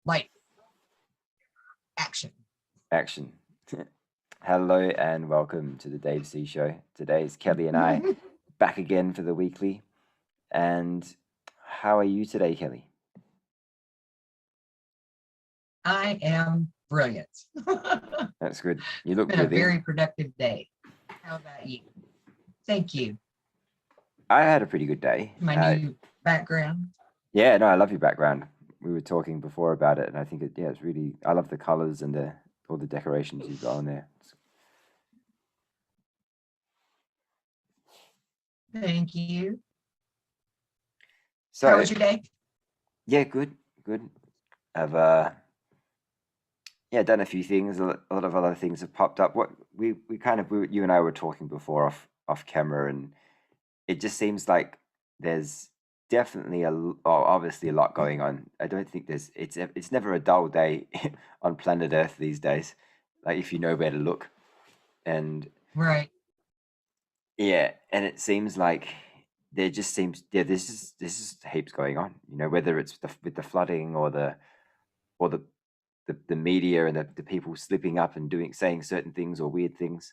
Light, action. Action. Hello and welcome to the Dave C Show. Today's Kelly and I back again for the weekly. And how are you today, Kelly? I am brilliant. That's good. You look It's been a brilliant. very productive day. How about you? Thank you. I had a pretty good day. My new background. Yeah, no, I love your background. We were talking before about it, and I think it's really. I love the colors and all the decorations you've got on there. Thank you. So, how was your day? Yeah, good. I've done a few things. A lot of other things have popped up. What you and I were talking before off camera, and it just seems like there's definitely obviously a lot going on. I don't think it's never a dull day on planet Earth these days. Like if you know where to look, and Right. yeah, and it seems like this is heaps going on. You know, whether it's with the flooding or the media and the people slipping up and saying certain things or weird things.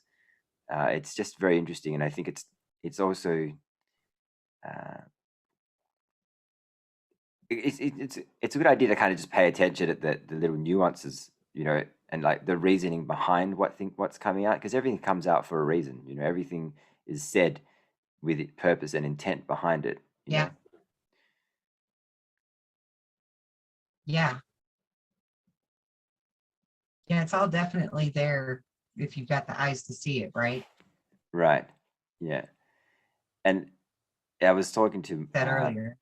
It's just very interesting, and I think it's also it's a good idea to kind of just pay attention at the little nuances, you know, and like the reasoning behind what's coming out, because everything comes out for a reason. You know, everything is said with purpose and intent behind it. You Yeah. know? Yeah. Yeah, it's all definitely there if you've got the eyes to see it, right? Right. Yeah. And I was talking to That earlier.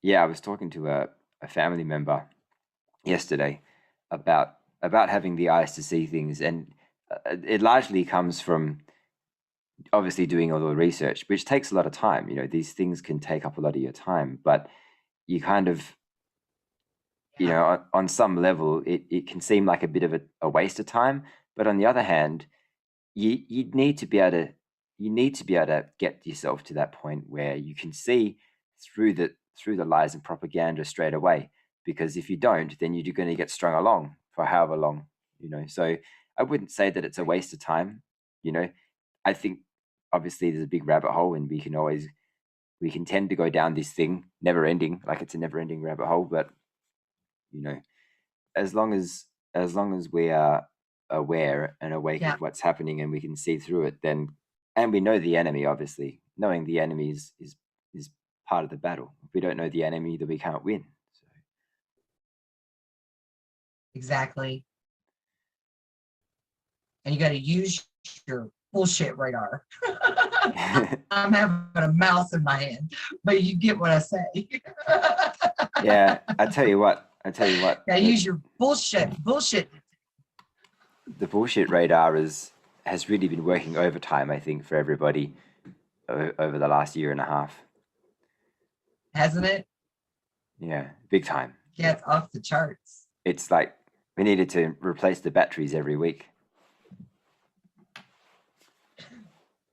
I was talking to a family member yesterday about having the eyes to see things, and it largely comes from obviously doing all the research, which takes a lot of time. You know, these things can take up a lot of your time, but you kind of, you know, on some level, it can seem like a bit of a waste of time. But on the other hand, you need to be able to get yourself to that point where you can see through the lies and propaganda straight away. Because if you don't, then you're going to get strung along for however long, you know. So I wouldn't say that it's a waste of time. You know, I think obviously there's a big rabbit hole, and we can tend to go down this thing never ending, like it's a never ending rabbit hole. But you know, as long as we are aware and awake of what's happening and we can see through it, then, and we know the enemy, obviously knowing the enemy is part of the battle. If we don't know the enemy, then we can't win. So. Exactly. And you got to use your bullshit radar. I'm having a mouse in my hand, but you get what I say. Yeah, I tell you what. Yeah, use your bullshit. The bullshit radar has really been working overtime, I think, for everybody over the last year and a half. Hasn't it? Yeah, big time. Yeah, it's off the charts. It's like we needed to replace the batteries every week.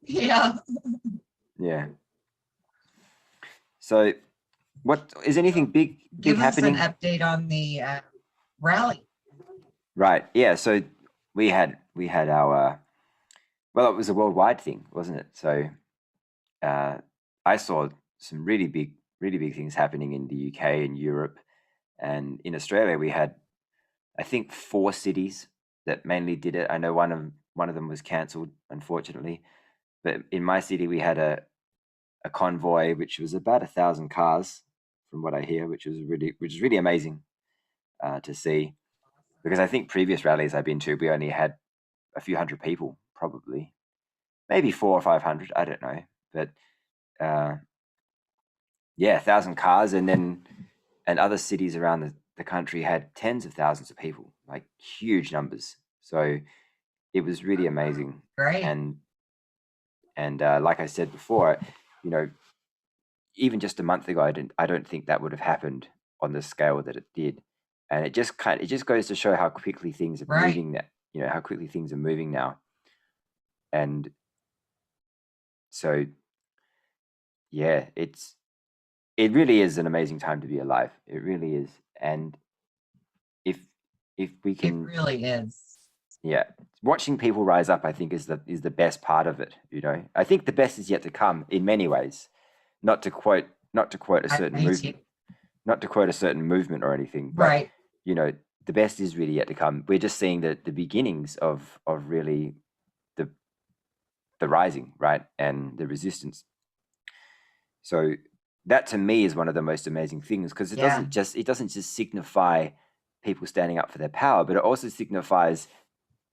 Yeah. Yeah. So, what is anything big Give us happening? an update on the rally. Right. Yeah. So we had our well, it was a worldwide thing, wasn't it? So I saw some really big things happening in the UK and Europe, and in Australia we had, I think, 4 cities that mainly did it. I know one of them was cancelled, unfortunately, but in my city we had a convoy which was about 1,000 cars, from what I hear, which is really amazing to see, because I think previous rallies I've been to, we only had a few hundred people, probably, maybe 400 or 500, I don't know, but yeah, 1,000 cars, and other cities around the country had tens of thousands of people, like huge numbers. So it was really amazing. Great. And like I said before, you know, even just a month ago, I don't think that would have happened on the scale that it did. And it just goes to show how quickly things are moving now. You know, how quickly things are moving now. And so, yeah, it really is an amazing time to be alive. It really is. And if we It can, really is. yeah, watching people rise up, I think is the best part of it. You know, I think the best is yet to come in many ways. Not to quote, not to quote a certain Me too. movement, not to quote a certain movement or anything, but Right. you know, the best is really yet to come. We're just seeing the beginnings of really the the rising, right, and the resistance. So that to me is one of the most amazing things, because Yeah. it doesn't just signify people standing up for their power, but it also signifies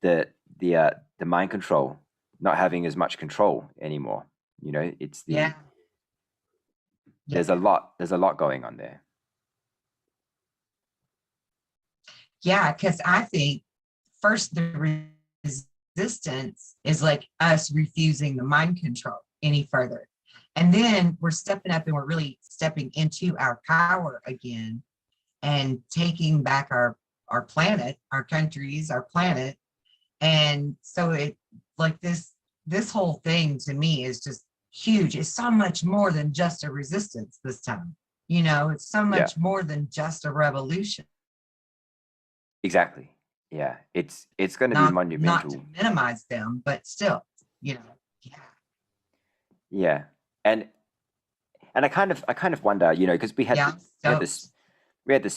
the the mind control, not having as much control anymore. You know, it's Yeah. the Yeah. there's a lot going on there. Yeah. Because I think first the resistance is like us refusing the mind control any further. And then we're stepping up and we're really stepping into our power again and taking back our planet, our countries, our planet. And so it like this whole thing to me is just huge. It's so much more than just a resistance this time. You know, it's so Yeah, much more than just a revolution. exactly. Yeah, it's going to be Not to monumental. minimize them, but still, you know, yeah, Yeah, and I kind of wonder, you know, because yeah, we had this stoked. we had the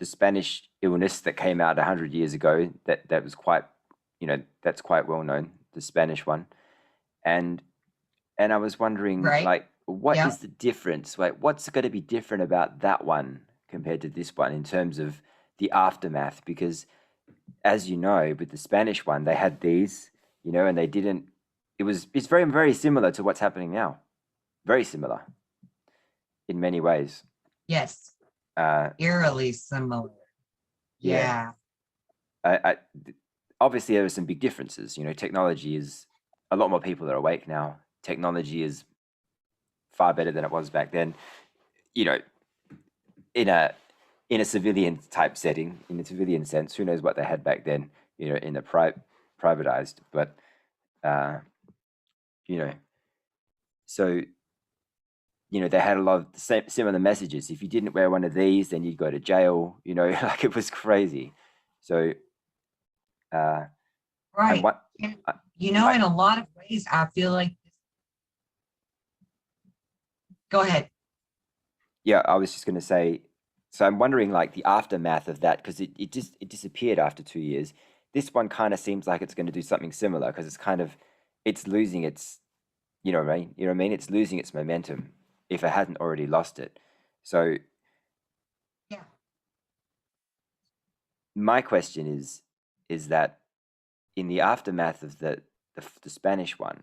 Spanish illness that came out 100 years ago. That was quite, you know, that's quite well known, the Spanish one. And I was wondering, Right? like, what Yeah. is the difference? Like, what's going to be different about that one compared to this one in terms of the aftermath? Because, as you know, with the Spanish one, they had these, you know, and they didn't. It's very very similar to what's happening now. Very similar in many ways. Yes. Uh, Eerily similar. yeah, Yeah. I obviously there are some big differences. You know, technology is a lot more people are awake now. Technology is far better than it was back then. You know, in a civilian type setting, in a civilian sense, who knows what they had back then? You know, in the privatized, but uh, you know, so you know they had a lot of the similar messages. If you didn't wear one of these, then you'd go to jail. You know, like it was crazy. So, uh, and Right. what And, uh, you know, my in a lot of ways, I feel like, go ahead. yeah, I was just going to say, so I'm wondering like the aftermath of that, because it disappeared after 2 years. This one kind of seems like it's going to do something similar, because it's kind of it's losing its, you know what I mean? You know what I mean? It's losing its momentum if it hadn't already lost it. So Yeah. my question is that in the aftermath of the Spanish one,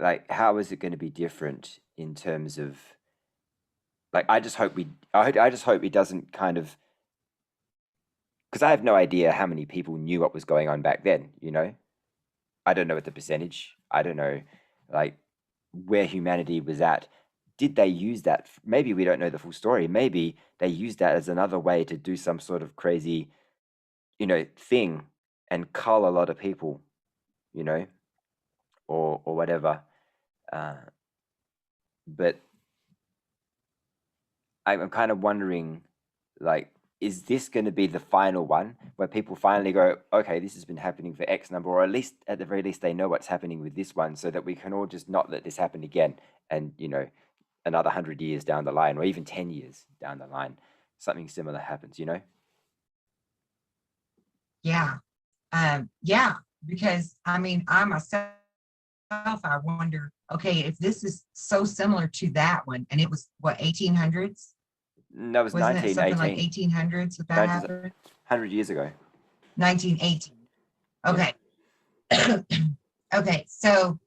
like how is it going to be different in terms of like I just hope it doesn't kind of, because I have no idea how many people knew what was going on back then, you know? I don't know what the percentage, I don't know like where humanity was at. Did they use that? Maybe we don't know the full story. Maybe they used that as another way to do some sort of crazy, you know, thing and cull a lot of people, you know, or whatever. Uh, but I'm kind of wondering, like, is this going to be the final one where people finally go, okay, this has been happening for X number, or at least at the very least they know what's happening with this one, so that we can all just not let this happen again, and you know, another 100 years down the line, or even 10 years down the line, something similar happens, you know? Yeah. Yeah. Because I mean, I myself, I wonder, okay, if this is so similar to that one, and it was what, 1800s? That was Wasn't it something like 1918, 1800s that that 19, happened? 100 years ago. 1918. Yeah. Okay. Okay. So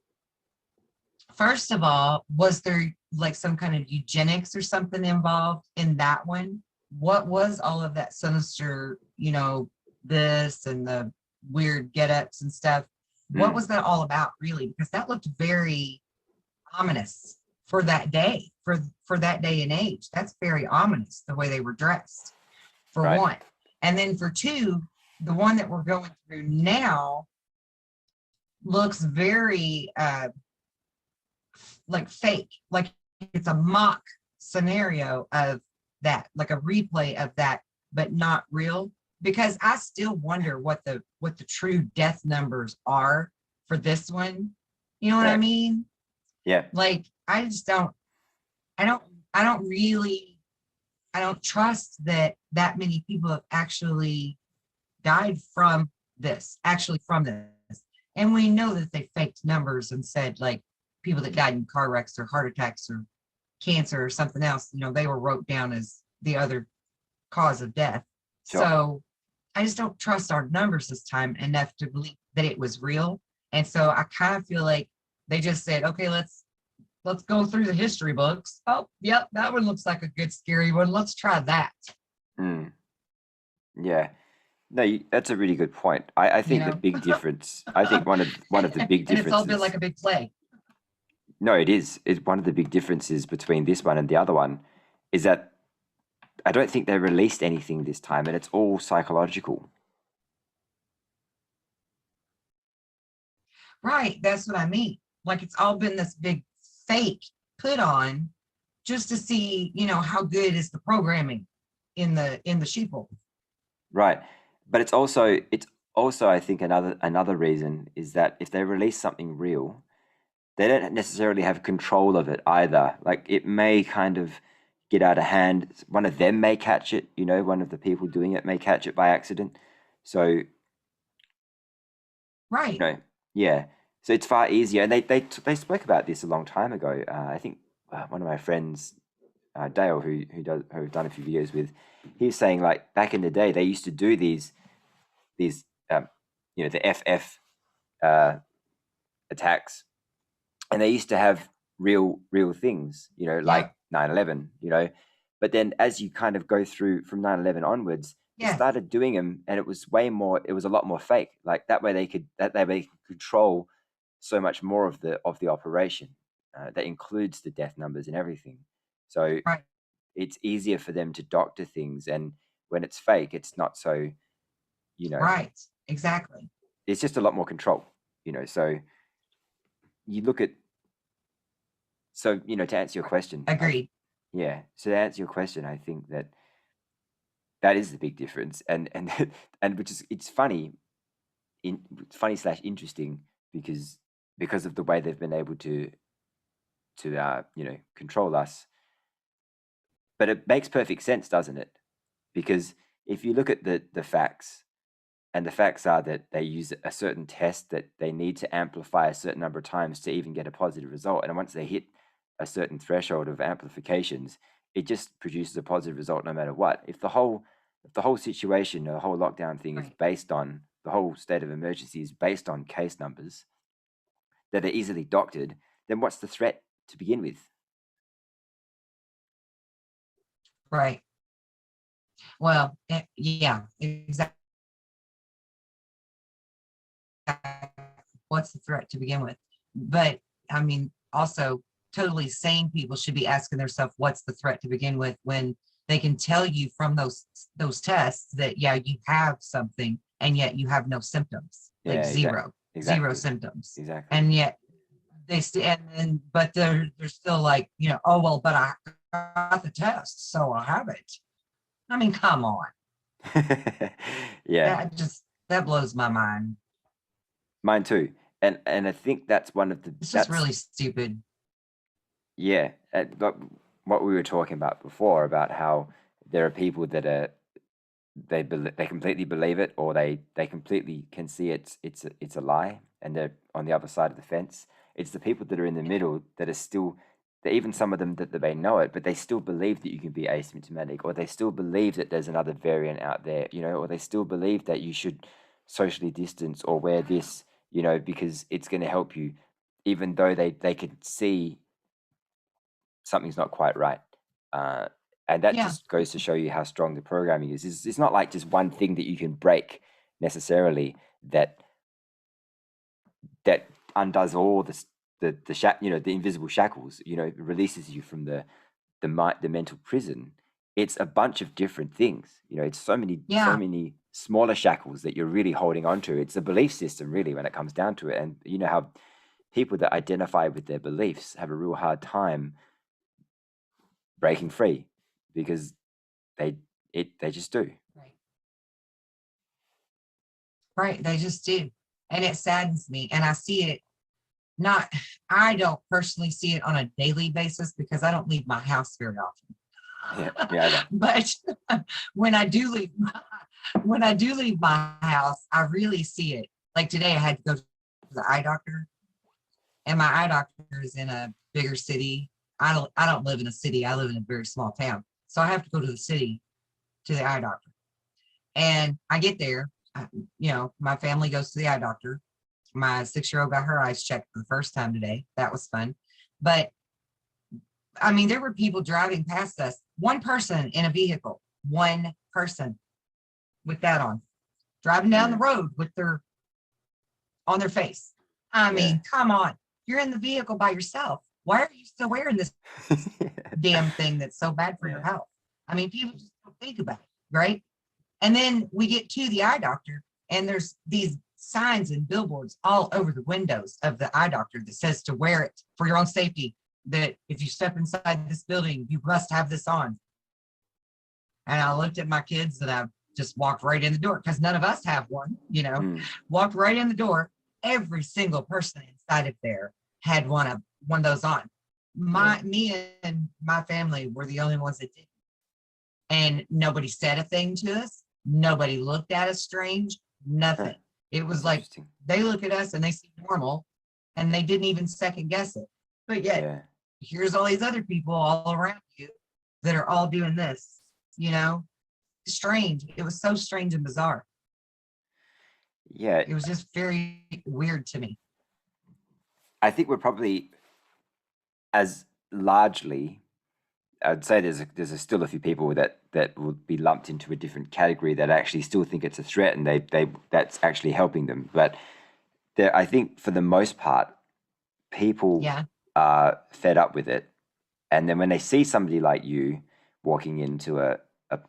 first of all, was there like some kind of eugenics or something involved in that one? What was all of that sinister, you know, this and the weird get-ups and stuff? What Mm, was that all about, really? Because that looked very ominous for that day, for that day and age. That's very ominous, the way they were dressed, for right. one. And then for two, the one that we're going through now looks very like fake, like it's a mock scenario of that, like a replay of that, but not real. Because I still wonder what the true death numbers are for this one. You know what I Right. mean? Yeah. Like I just don't I don't I don't really I don't trust that many people have actually died from this, And we know that they faked numbers and said like people that died in car wrecks or heart attacks or cancer or something else, they were wrote down as the other cause of death. Sure. So I just don't trust our numbers this time enough to believe that it was real. And so I kind of feel like they just said, okay, let's go through the history books. Oh, yep, that one looks like a good scary one. Let's try that. Mm. Yeah. No, that's a really good point. I think the big difference. I think one of the big And it's all been differences. like a big play. No, it is. It's one of the big differences between this one and the other one is that I don't think they released anything this time, and it's all psychological. Right. That's what I mean. Like it's all been this big fake put on just to see, how good is the programming in the sheeple. Right. But it's also I think another reason is that if they release something real, they don't necessarily have control of it either. Like it may kind of get out of hand. One of them may catch it, one of the people doing it may catch it by accident. So, Right. yeah. So it's far easier. And they spoke about this a long time ago. I think one of my friends, Dale, who I've done a few videos with, he was saying like back in the day they used to do these the FF attacks, and they used to have real things, like 9/11, but then as you kind of go through from 9/11 onwards, they Yes. started doing them, and it was a lot more fake. Like that way they could control so much more of the operation that includes the death numbers and everything. So Right. it's easier for them to doctor things, and when it's fake, it's not so, Right. Exactly. it's just a lot more control, so you look at, so to answer your question, Agreed. so to answer your question, I think that is the big difference, and and which is, it's funny slash interesting because of the way they've been able to control us. But it makes perfect sense, doesn't it? Because if you look at the facts, and the facts are that they use a certain test that they need to amplify a certain number of times to even get a positive result. And once they hit a certain threshold of amplifications, it just produces a positive result no matter what. If the whole situation, the whole lockdown thing is based on, the whole state of emergency is based on case numbers that are easily doctored, then what's the threat to begin with? Right. Well, yeah, exactly. What's the threat to begin with? But I mean, also totally sane people should be asking themselves, what's the threat to begin with, when they can tell you from those tests that, yeah, you have something and yet you have no symptoms, like zero symptoms. Exactly. And yet they but they're still like, oh, well, but I got the test, so I have it. I mean, come on. Yeah. That blows my mind. Mine too. And I think that's one of the, It's just really stupid. Yeah, but what we were talking about before, about how there are people that are, they completely believe it, or they completely can see it's a lie, and they're on the other side of the fence. It's the people that are in the middle that are still, that even some of them that they know it, but they still believe that you can be asymptomatic, or they still believe that there's another variant out there, or they still believe that you should socially distance or wear this, because it's going to help you, even though they can see something's not quite right. And that just goes to show you how strong the programming is. It's not like just one thing that you can break necessarily that undoes all the invisible shackles, releases you from the mental prison. It's a bunch of different things. It's so many smaller shackles that you're really holding on to. It's a belief system, really, when it comes down to it. And you know how people that identify with their beliefs have a real hard time breaking free, because they just do. Right. Right. They just do. And it saddens me. And I see it not, I don't personally see it on a daily basis because I don't leave my house very often. Yeah, me either. But when I do leave my house, I really see it. Like today I had to go to the eye doctor, and my eye doctor is in a bigger city. I don't live in a city. I live in a very small town. So I have to go to the city to the eye doctor. And I get there, my family goes to the eye doctor. My 6-year-old got her eyes checked for the first time today. That was fun. But I mean, there were people driving past us, one person in a vehicle, one person with that on, driving down the road with their on their face. I mean, come on. You're in the vehicle by yourself. Why are you still wearing this damn thing that's so bad for your health? I mean, people just don't think about it, right? And then we get to the eye doctor, and there's these signs and billboards all over the windows of the eye doctor that says to wear it for your own safety, that if you step inside this building, you must have this on. And I looked at my kids and I just walked right in the door because none of us have one, walked right in the door. Every single person inside of there had one of those on. Me and my family were the only ones that didn't. And nobody said a thing to us. Nobody looked at us strange, nothing. It was like they look at us and they see normal and they didn't even second guess it. But yet, here's all these other people all around you that are all doing this, strange. It was so strange and bizarre. Yeah. It was just very weird to me. I think we're probably as largely, I'd say there's still a few people that would be lumped into a different category that actually still think it's a threat and they that's actually helping them. But I think for the most part, people are fed up with it. And then when they see somebody like you walking into a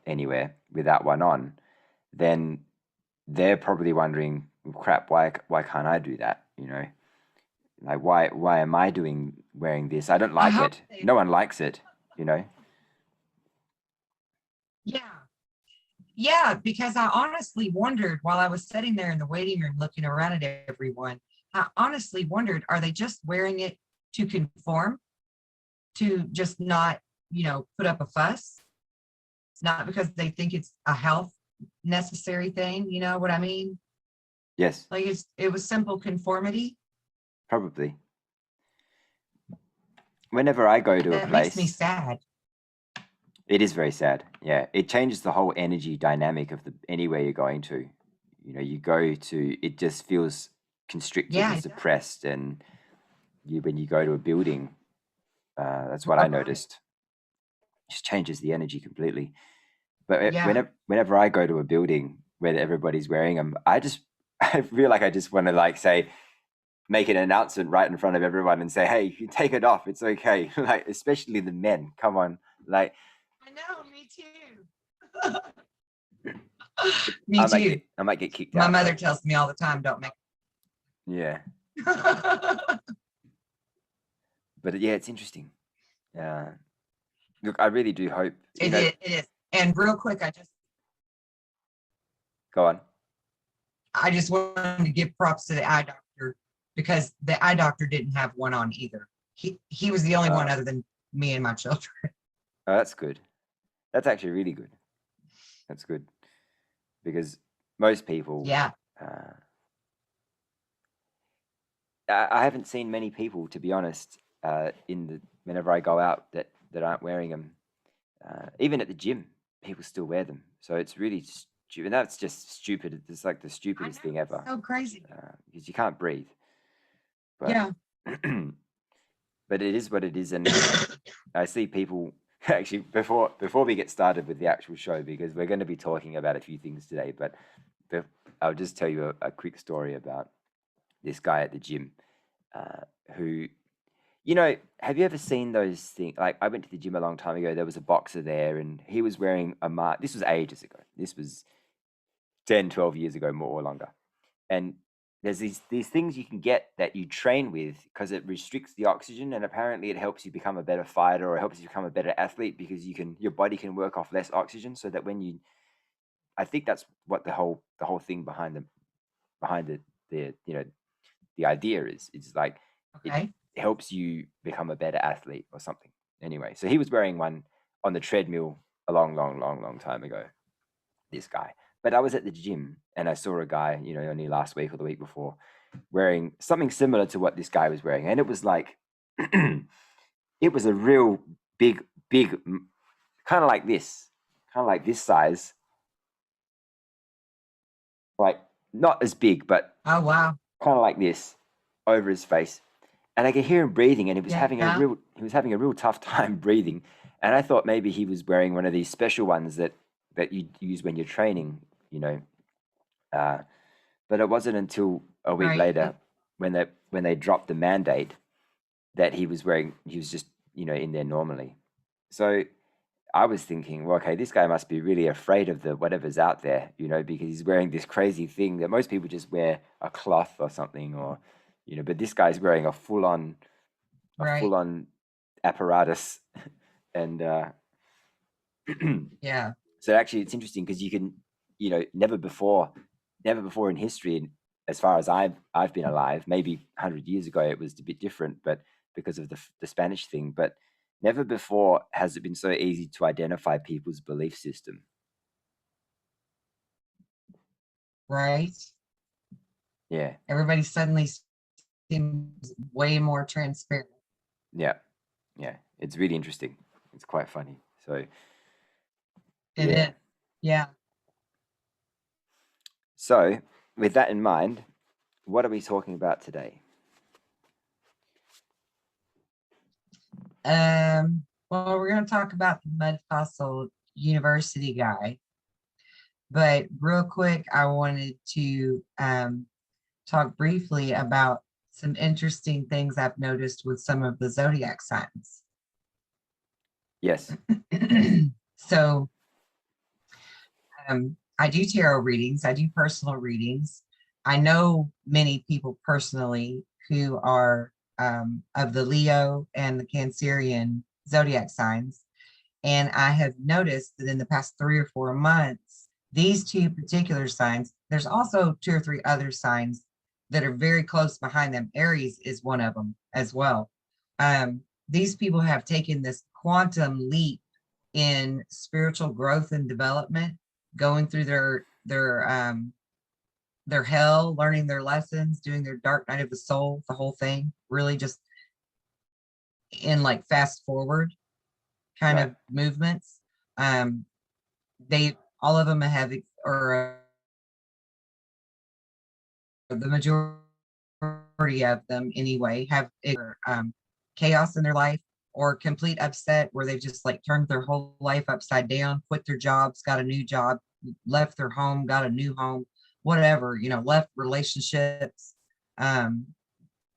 anywhere without one on, then they're probably wondering, crap, why can't I do that? Like why am I wearing this? I don't like it. No one likes it, Yeah, because I honestly wondered while I was sitting there in the waiting room looking around at everyone, I honestly wondered, are they just wearing it to conform, to just not, put up a fuss? Not because they think it's a health necessary thing, you know what I mean? Yes. Like it was simple conformity. Probably. Whenever I go to a place, makes me sad. It is very sad. Yeah, it changes the whole energy dynamic of anywhere you're going to. You go to, it just feels constricted and suppressed, and when you go to a building, that's what I noticed. It just changes the energy completely. But whenever I go to a building where everybody's wearing them, I feel like I just want to say, make an announcement right in front of everyone and say, hey, you take it off, it's okay. Like, especially the men, come on. Like, I know, me too. Me too. I might get kicked out. My mother tells me all the time, don't make. Yeah. But yeah, it's interesting. Look, I really do hope. It is. And real quick, Go on. I just wanted to give props to the eye doctor because the eye doctor didn't have one on either. He was the only one other than me and my children. Oh, that's good. That's actually really good. That's good. Because most people. Yeah. I haven't seen many people, to be honest, whenever I go out that aren't wearing them. Even at the gym, people still wear them. So it's really stupid. That's just stupid. It's like the stupidest thing ever. So crazy. Because you can't breathe. But, yeah. But it is what it is, and I see people. Actually, before we get started with the actual show, because we're going to be talking about a few things today, but I'll just tell you a quick story about this guy at the gym, who, have you ever seen those things? Like, I went to the gym a long time ago. There was a boxer there, and he was wearing a mask. This was ages ago. This was 10, 12 years ago, more or longer. And there's these things you can get that you train with because it restricts the oxygen, and apparently it helps you become a better fighter or helps you become a better athlete because your body can work off less oxygen, so that when you, I think that's what the whole thing behind the the idea is. It's like it Okay. helps you become a better athlete or something. Anyway, so he was wearing one on the treadmill a long time ago, this guy. But I was at the gym and I saw a guy, only last week or the week before, wearing something similar to what this guy was wearing. And it was like, it was a real big, kind of like this size, like not as big, but Oh, wow. kind of like this over his face. And I could hear him breathing, and Yeah. he was having a real tough time breathing. And I thought maybe he was wearing one of these special ones that you use when you're training, you know. Uh, but it wasn't until a week Right. later when they dropped the mandate that he was just in there normally. So I was thinking, well, okay, this guy must be really afraid of the whatever's out there, because he's wearing this crazy thing that most people just wear a cloth or something, or but this guy's wearing a Right. full on apparatus, and Yeah. so actually it's interesting because you can, never before in history, as far as I've been alive, maybe 100 years ago it was a bit different, but because of the Spanish thing, but never before has it been so easy to identify people's belief system. Right. Yeah, Everybody suddenly seems way more transparent. yeah, yeah. It's really interesting. It's quite funny. So It is. yeah. Yeah. So with that in mind, what are we talking about today? Well, we're going to talk about the Mud Fossil University guy, but real quick, I wanted to talk briefly about some interesting things I've noticed with some of the zodiac signs. Yes. So, I do tarot readings, I do personal readings. I know many people personally who are of the Leo and the Cancerian zodiac signs. And I have noticed that in the past 3 or 4 months, these two particular signs, there's also 2 or 3 other signs that are very close behind them. Aries is one of them as well. These people have taken this quantum leap in spiritual growth and development, going through their hell, learning their lessons, doing their dark night of the soul, the whole thing, really just in like fast forward kind Right. of movements. Um, they all of them have, or the majority of them anyway, have chaos in their life or complete upset where they've just like turned their whole life upside down, quit their jobs, got a new job, left their home, got a new home, whatever, left relationships. Um,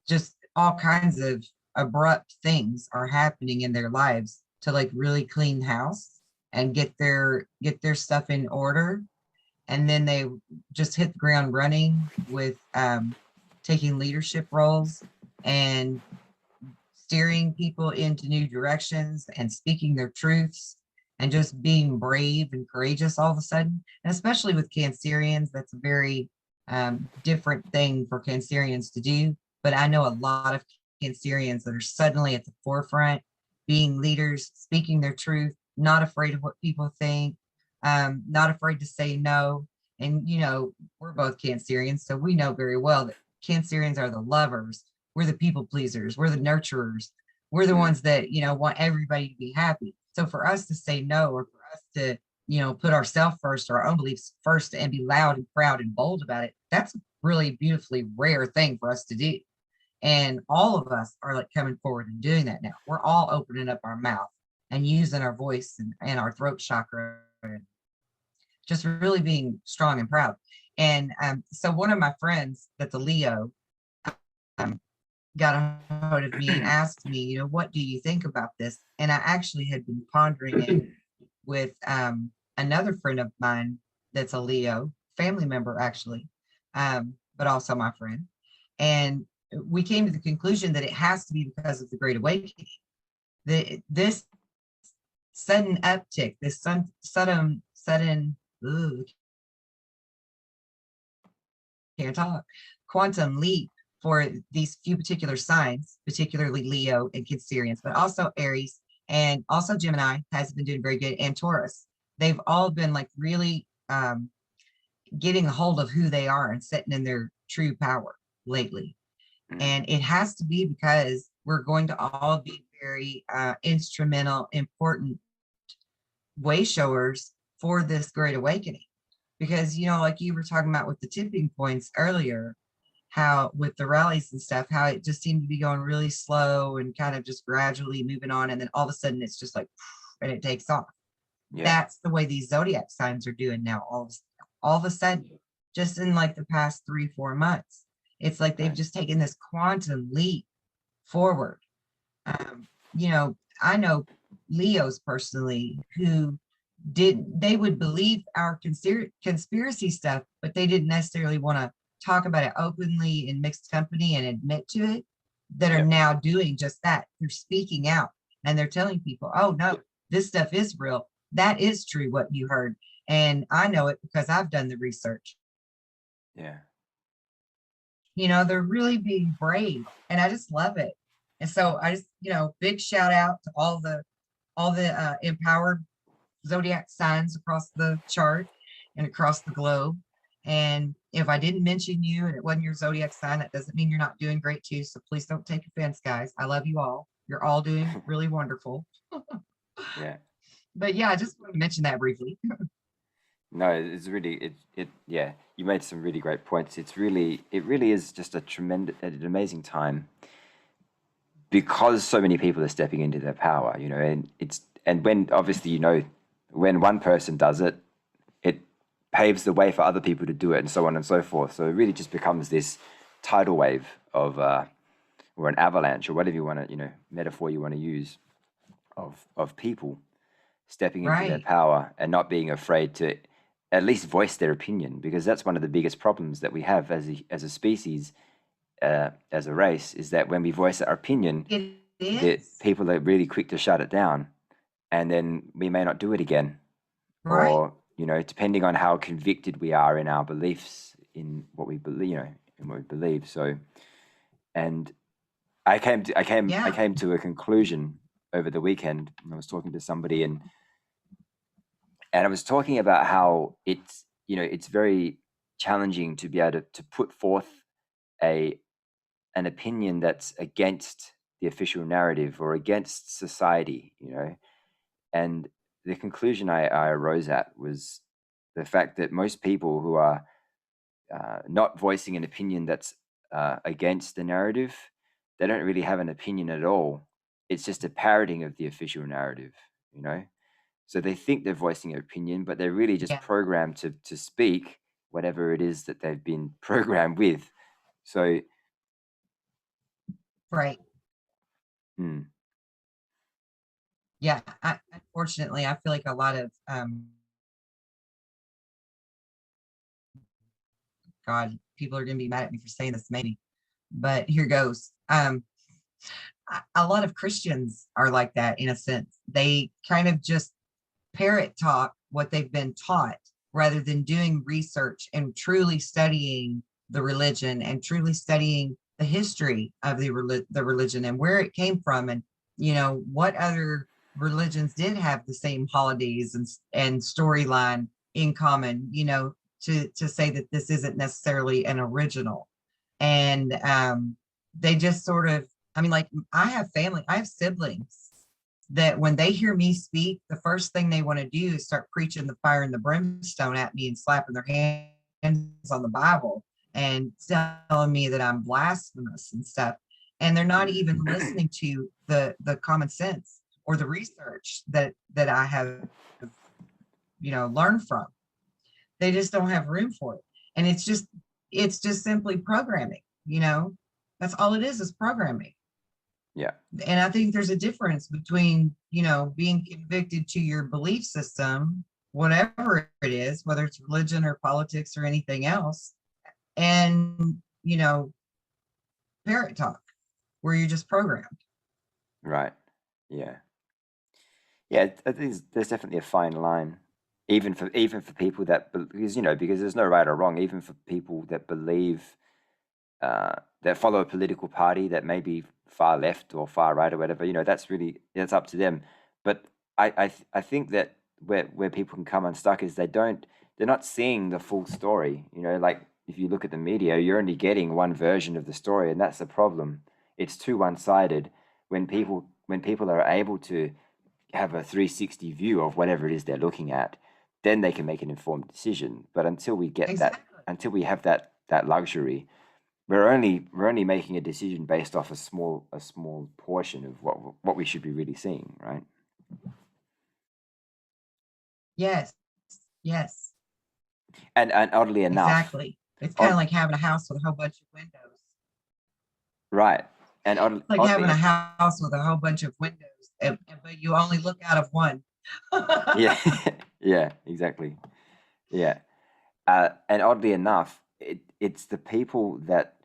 just all kinds of abrupt things are happening in their lives to like really clean house and get their stuff in order, and then they just hit the ground running with taking leadership roles and steering people into new directions and speaking their truths and just being brave and courageous all of a sudden. And especially with Cancerians, that's a very different thing for Cancerians to do. But I know a lot of Cancerians that are suddenly at the forefront, being leaders, speaking their truth, not afraid of what people think, not afraid to say no. And, we're both Cancerians, so we know very well that Cancerians are the lovers. We're the people pleasers. We're the nurturers. We're the Mm. ones that, want everybody to be happy. So for us to say no, or for us to, put ourselves first, our own beliefs first, and be loud and proud and bold about it, that's a really beautifully rare thing for us to do. And all of us are like coming forward and doing that now. We're all opening up our mouth and using our voice and our throat chakra, and just really being strong and proud. And so one of my friends that's a Leo um, got a hold of me and asked me, what do you think about this? And I actually had been pondering it with another friend of mine that's a Leo, family member actually. but also my friend. And we came to the conclusion that it has to be because of the Great Awakening. This sudden uptick, this sudden, ooh, can't talk, quantum leap for these few particular signs, particularly Leo and Cancerians, but also Aries and also Gemini has been doing very good, and Taurus. They've all been like really getting a hold of who they are and sitting in their true power lately. Mm. And it has to be because we're going to all be very instrumental, important way showers for this Great Awakening. Because, you know, like you were talking about with the tipping points earlier, how with the rallies and stuff, how it just seemed to be going really slow and kind of just gradually moving on. And then all of a sudden it's just like, and it takes off. Yeah. That's the way these zodiac signs are doing now. All of a sudden, just in like the past 3-4 months, it's like they've Right. just taken this quantum leap forward. You know, I know Leos personally who they would believe our conspiracy stuff, but they didn't necessarily want to talk about it openly in mixed company and admit to it, that are Yep. now doing just that. They're speaking out and they're telling people, oh no, this stuff is real. That is true, what you heard. And I know it because I've done the research. Yeah. You know, they're really being brave and I just love it. And so I just, you know, big shout out to all the empowered zodiac signs across the chart and across the globe. And if I didn't mention you and it wasn't your zodiac sign, that doesn't mean you're not doing great too. So please don't take offense, guys. I love you all. You're all doing really wonderful. Yeah. But yeah, I just want to mention that briefly. No, it's really yeah, you made some really great points. It really is just a tremendous, an amazing time because so many people are stepping into their power, you know, and when obviously, you know, when one person does it, it paves the way for other people to do it and so on and so forth. So it really just becomes this tidal wave of or an avalanche or whatever you want to, you know, metaphor you want to use of people stepping into their Right. power and not being afraid to at least voice their opinion, because that's one of the biggest problems that we have as a species, as a race, is that when we voice our opinion, It that is. people are really quick to shut it down, and then we may not do it again, Right. or you know, depending on how convicted we are in our beliefs in what we believe, you know, in what we believe. So, and I Yeah. came to a conclusion over the weekend. I was talking to somebody and I was talking about how it's, you know, it's very challenging to be able to put forth a an opinion that's against the official narrative or against society, you know. And the conclusion I arose at was the fact that most people who are not voicing an opinion that's against the narrative, they don't really have an opinion at all. It's just a parroting of the official narrative, you know. So they think they're voicing an opinion, but they're really just Yeah. programmed to speak whatever it is that they've been programmed with. So, Right. mm, Yeah. Unfortunately, I feel like a lot of God, people are going to be mad at me for saying this, maybe, but here goes. A lot of Christians are like that in a sense. They kind of just parrot talk what they've been taught rather than doing research and truly studying the religion and truly studying the history of the religion and where it came from, and you know what other religions did have the same holidays and storyline in common, you know, to say that this isn't necessarily an original. And they just sort of, I mean, like I have family, I have siblings that when they hear me speak, the first thing they want to do is start preaching the fire and the brimstone at me and slapping their hands on the Bible and telling me that I'm blasphemous and stuff. And they're not even listening to the common sense or the research that I have, you know, learned from. They just don't have room for it. And it's just simply programming, you know. That's all it is programming. yeah, And I think there's a difference between, you know, being convicted to your belief system, whatever it is, whether it's religion or politics or anything else, and, parent talk, where you're just programmed. Right. Yeah. Yeah. I think there's definitely a fine line, even for people that because because there's no right or wrong, even for people that believe that follow a political party that may be far left or far right or whatever. That's up to them. But I think that where people can come unstuck is they're not seeing the full story. Like if you look at the media, you're only getting one version of the story, and that's the problem. It's too one-sided. When people are able to have a 360 view of whatever it is they're looking at, then they can make an informed decision. But until we get Exactly. until we have that luxury, we're only making a decision based off a small portion of what we should be really seeing, right? Yes. Yes. And oddly enough, Exactly. It's kind of like having a house with a whole bunch of windows. Right. And Like having a house with a whole bunch of windows, but you only look out of one. Yeah. Yeah, exactly. Yeah. And oddly enough, it's the people that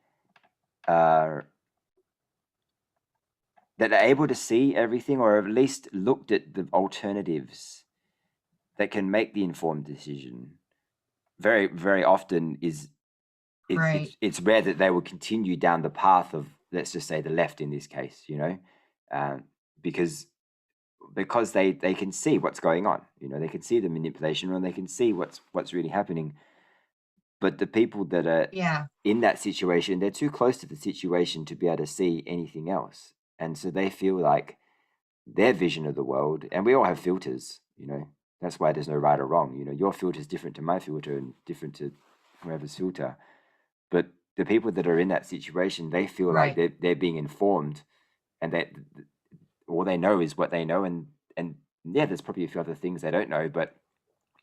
are able to see everything, or at least looked at the alternatives, that can make the informed decision. Very, very often Right. it's rare that they will continue down the path of, let's just say, the left in this case, because they can see what's going on. They can see the manipulation, or they can see what's really happening. But the people that are in that situation, they're too close to the situation to be able to see anything else. And so they feel like their vision of the world, and we all have filters, that's why there's no right or wrong. Your filter is different to my filter and different to whoever's filter. But the people that are in that situation, they feel like they're being informed, and that all they know is what they know. And yeah, there's probably a few other things they don't know, but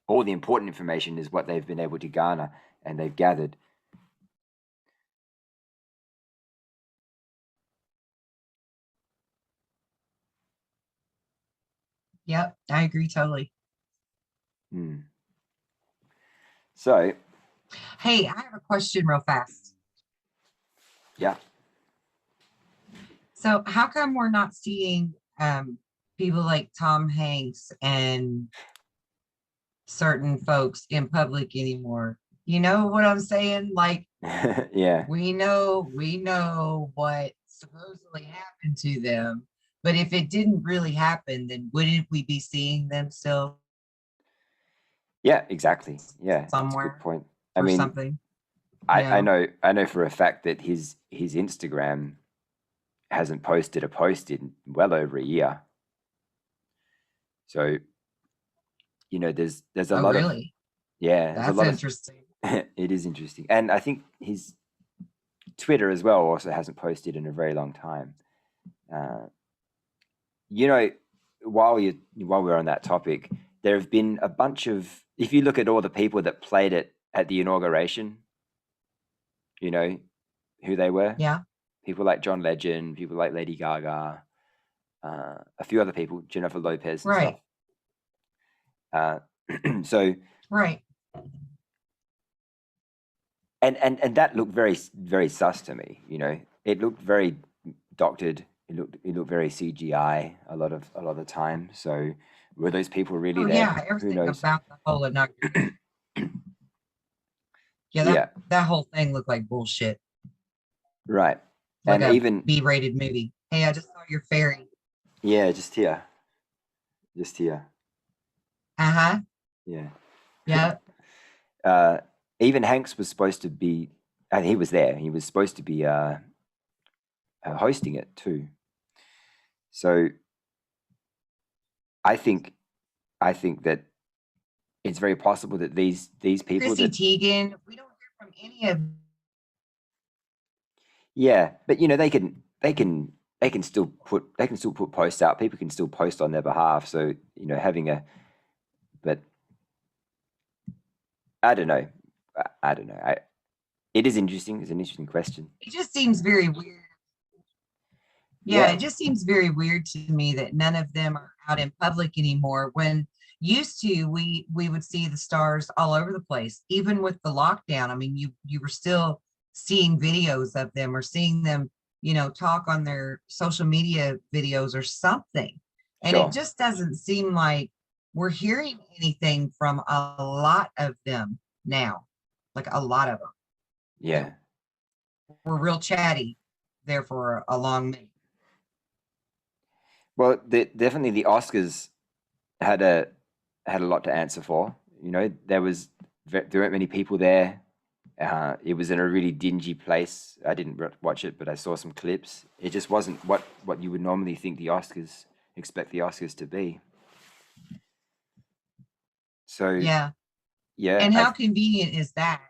all the important information is what they've been able to garner and they've gathered. Yep, I agree totally. So, hey, I have a question real fast. Yeah. So how come we're not seeing people like Tom Hanks and certain folks in public anymore? You know what I'm saying? Like, yeah, we know what supposedly happened to them, but if it didn't really happen, then wouldn't we be seeing them still? Yeah, exactly. Yeah, that's a good Somewhere point. I or mean, something. I know for a fact that his Instagram hasn't posted a post in well over a year. So, there's a lot of, yeah, there's a That's lot interesting. It is interesting. And I think his Twitter as well also hasn't posted in a very long time. While we're on that topic, there have been a bunch of, if you look at all the people that played it at the inauguration, you know who they were? Yeah. People like John Legend, people like Lady Gaga, a few other people, Jennifer Lopez and Right. stuff. So Right. and that looked very, very sus to me. It looked very doctored. It looked very CGI a lot of the time. So were those people really there? Yeah, everything about the whole inauguration. That whole thing looked like bullshit. Right. Like and a even B-rated movie. Hey, I just saw your fairy. Yeah, just here. Uh-huh. Yeah. Yeah. Even Hanks was supposed to be, and he was there. He was supposed to be hosting it too. So I think that it's very possible that these people Chrissy Teigen, we don't hear from any of. Yeah, but they can still put posts out. People can still post on their behalf. So but I don't know. It is interesting. It's an interesting question. It just seems very weird. Yeah, it just seems very weird to me that none of them are out in public anymore. When used to, we would see the stars all over the place, even with the lockdown. I mean, you were still seeing videos of them or seeing them, talk on their social media videos or something. And it Sure. just doesn't seem like we're hearing anything from a lot of them now, like a lot of them. Yeah. We're real chatty there for a long minute. Well, definitely the Oscars had a lot to answer for. There weren't many people there. It was in a really dingy place. I didn't watch it, but I saw some clips. It just wasn't what you would normally think expect the Oscars to be. So Yeah. yeah, And how convenient is that?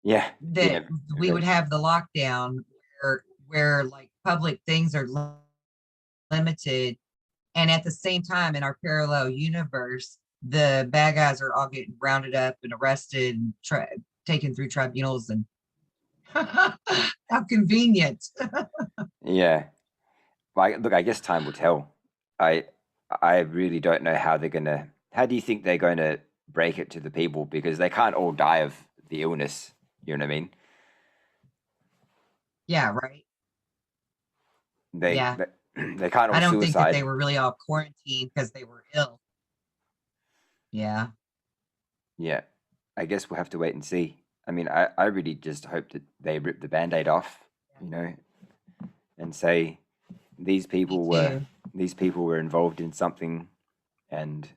yeah, That we would have the lockdown where like public things are limited, and at the same time in our parallel universe the bad guys are all getting rounded up and arrested and taken through tribunals. And how convenient. yeah. Look, I guess time will tell. I really don't know how they're gonna. How do you think they're going to break it to the people? Because they can't all die of the illness. You know what I mean? Yeah, right. They Yeah, they can't I all don't think that they suicide. were really all quarantined because they were ill. Yeah. Yeah, I guess we'll have to wait and see. I mean, I really just hope that they rip the Band-Aid off, and say these Me people too. were involved in something, and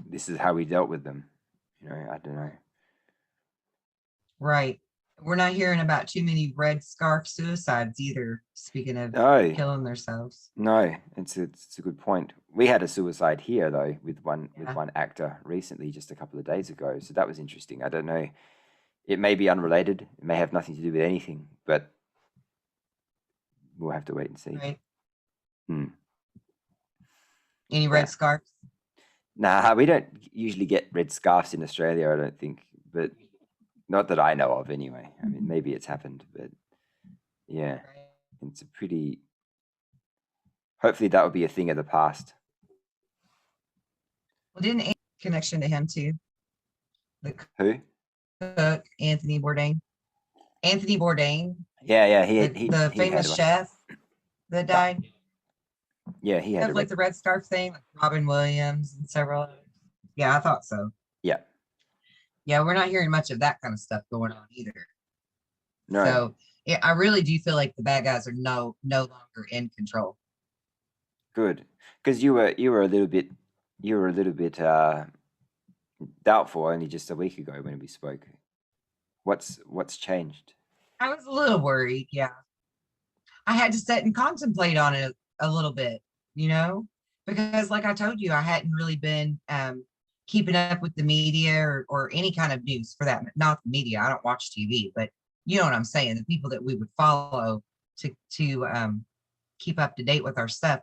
this is how we dealt with them. I don't know. Right. We're not hearing about too many red scarf suicides either, speaking of No, killing themselves. no, it's a good point. We had a suicide here though with Yeah. one actor recently, just a couple of days ago. So that was interesting. I don't know. It may be unrelated. It may have nothing to do with anything, but we'll have to wait and see. Right. Hmm. Any Yeah. red scarves? Nah, we don't usually get red scarves in Australia, I don't think, but not that I know of anyway. I mean, maybe it's happened, but yeah, Right. it's a pretty. Hopefully, that will be a thing of the past. Well, didn't connection to him too? The Who? cook, Anthony Bourdain. Anthony Bourdain, Yeah, the he had famous one. chef that Yeah, died. yeah, he had a Have like red. the red scarf thing, like Robin Williams and several others. Yeah, I thought so. Yeah, Yeah, we're not hearing much of that kind of stuff going on either. no, So yeah, I really do feel like the bad guys are no longer in control. good, because you were a little bit doubtful only just a week ago when we spoke. What's changed? I was a little worried. Yeah, I had to sit and contemplate on it a little bit, because like I told you, I hadn't really been keeping up with the media or any kind of news for that. Not the media. I don't watch TV, but you know what I'm saying. The people that we would follow to keep up to date with our stuff.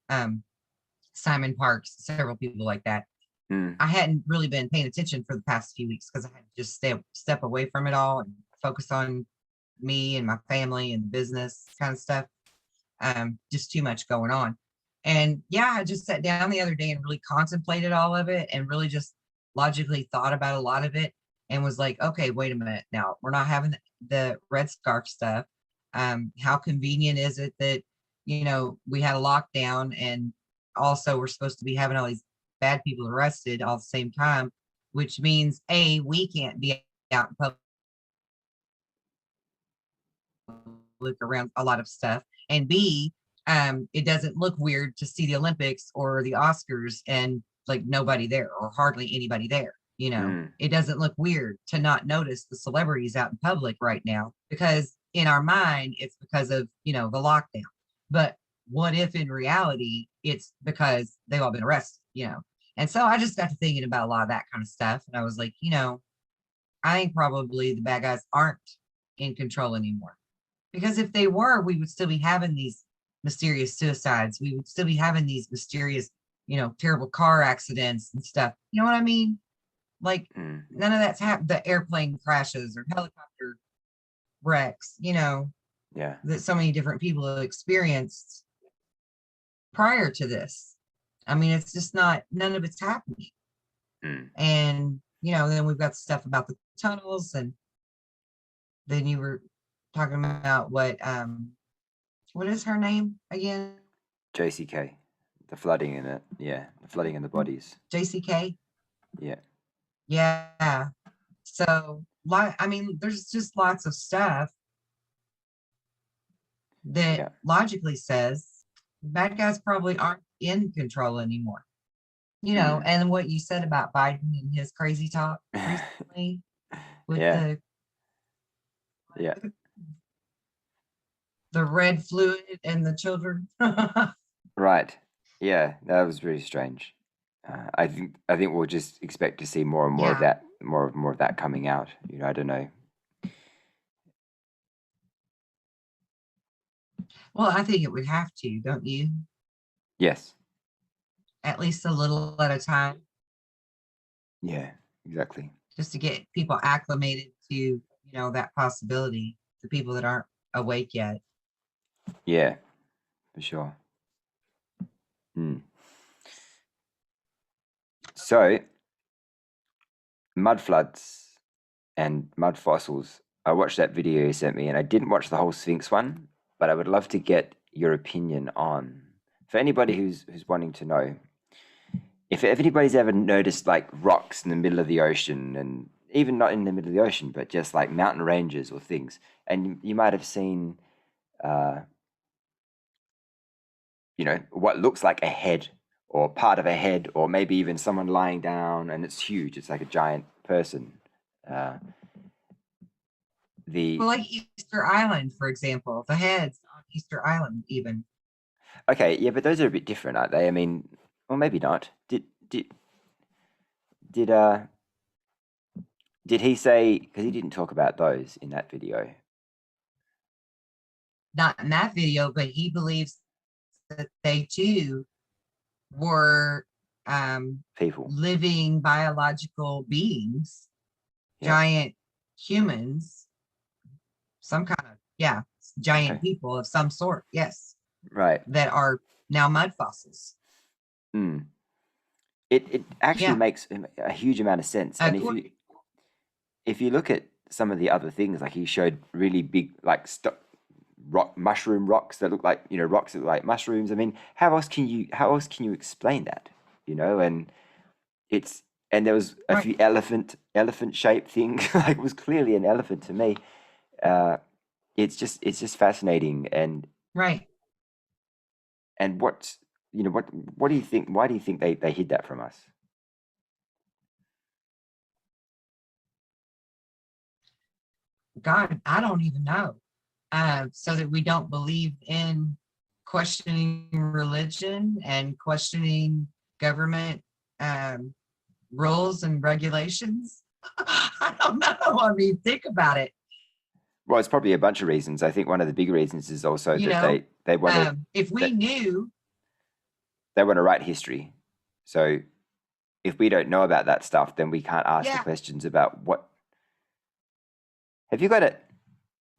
Um, Simon Parks, several people like that. Hmm. I hadn't really been paying attention for the past few weeks because I had to just step away from it all and focus on me and my family and business kind of stuff. Just too much going on. And yeah, I just sat down the other day and really contemplated all of it and really just logically thought about a lot of it and was like, okay, wait a minute. Now we're not having the red scarf stuff. How convenient is it that, we had a lockdown and also we're supposed to be having all these bad people arrested all at the same time, which means we can't be out in public look around a lot of stuff, and B, it doesn't look weird to see the Olympics or the Oscars and like nobody there or hardly anybody there. It doesn't look weird to not notice the celebrities out in public right now because in our mind it's because of the lockdown. But what if in reality it's because they've all been arrested? And so I just got to thinking about a lot of that kind of stuff, and I was like, I think probably the bad guys aren't in control anymore. Because if they were, we would still be having these mysterious suicides. We would still be having these mysterious, terrible car accidents and stuff. You know what I mean? Like none of that's happened. The airplane crashes or helicopter wrecks, Yeah. that so many different people have experienced prior to this. I mean, it's just none of it's happening. And, then we've got stuff about the tunnels and then you were talking about what is her name again? JCK, the flooding in it. Yeah, the flooding in the bodies. JCK. Yeah. Yeah. So, I mean, there's just lots of stuff that Yeah. logically says bad guys probably aren't in control anymore. You know, and what you said about Biden and his crazy talk recently with Yeah. Yeah. the red fluid and the children. Right. Yeah, that was really strange. I think we'll just expect to see more and more of Yeah. that, more of that coming out. You know, I don't know. Well, I think it would have to, don't you? Yes. At least a little at a time, Yeah. Exactly. just to get people acclimated to, that possibility, the people that aren't awake yet. Yeah, for sure. So, mud floods and mud fossils. I watched that video you sent me, and I didn't watch the whole Sphinx one, but I would love to get your opinion on. For anybody who's wanting to know, if anybody's ever noticed like rocks in the middle of the ocean, and even not in the middle of the ocean, but just like mountain ranges or things, and you might have seen, uh, what looks like a head or part of a head, or maybe even someone lying down, and it's huge. It's like a giant person. Uh, Well, the like Easter Island, for example, the heads on Easter Island, even. Okay, yeah, but those are a bit different, aren't they? I mean, well, maybe not. Did did he say, because he didn't talk about those in that video? Not in that video, but he believes that they too were People. living biological beings, Yeah. giant humans, some kind of, yeah, giant Okay. people of some sort, yes, Right. that are now mud fossils. Mm. It actually Yeah. makes a huge amount of sense. And if you look at some of the other things, like he showed really big, like mushroom rocks that look like, rocks that look like mushrooms. I mean, how else can you explain that? And it's and there was a Right. few elephant shaped things. Like, it was clearly an elephant to me. It's just fascinating. And Right. what do you think? Why do you think they hid that from us? God, I don't even know. So that we don't believe in questioning religion and questioning government rules and regulations. I don't know. I mean, think about it. Well, it's probably a bunch of reasons. I think one of the big reasons is also You that know, they want to if we knew, they want to write history. So if we don't know about that stuff, then we can't ask the yeah, questions about what. Have you got it?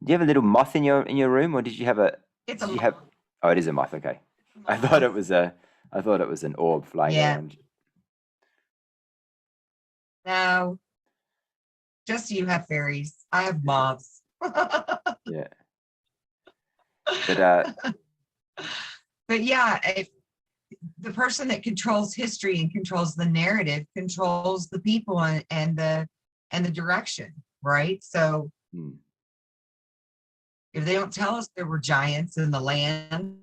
Do you have a little moth in your room, or did you have a? it's a Did you have? Oh, it is a moth. Okay, I thought it was an orb flying yeah. around. No, just you have fairies. I have moths. Yeah, but But yeah, if the person that controls history and controls the narrative controls the people and the direction, right? So hmm, if they don't tell us there were giants in the land,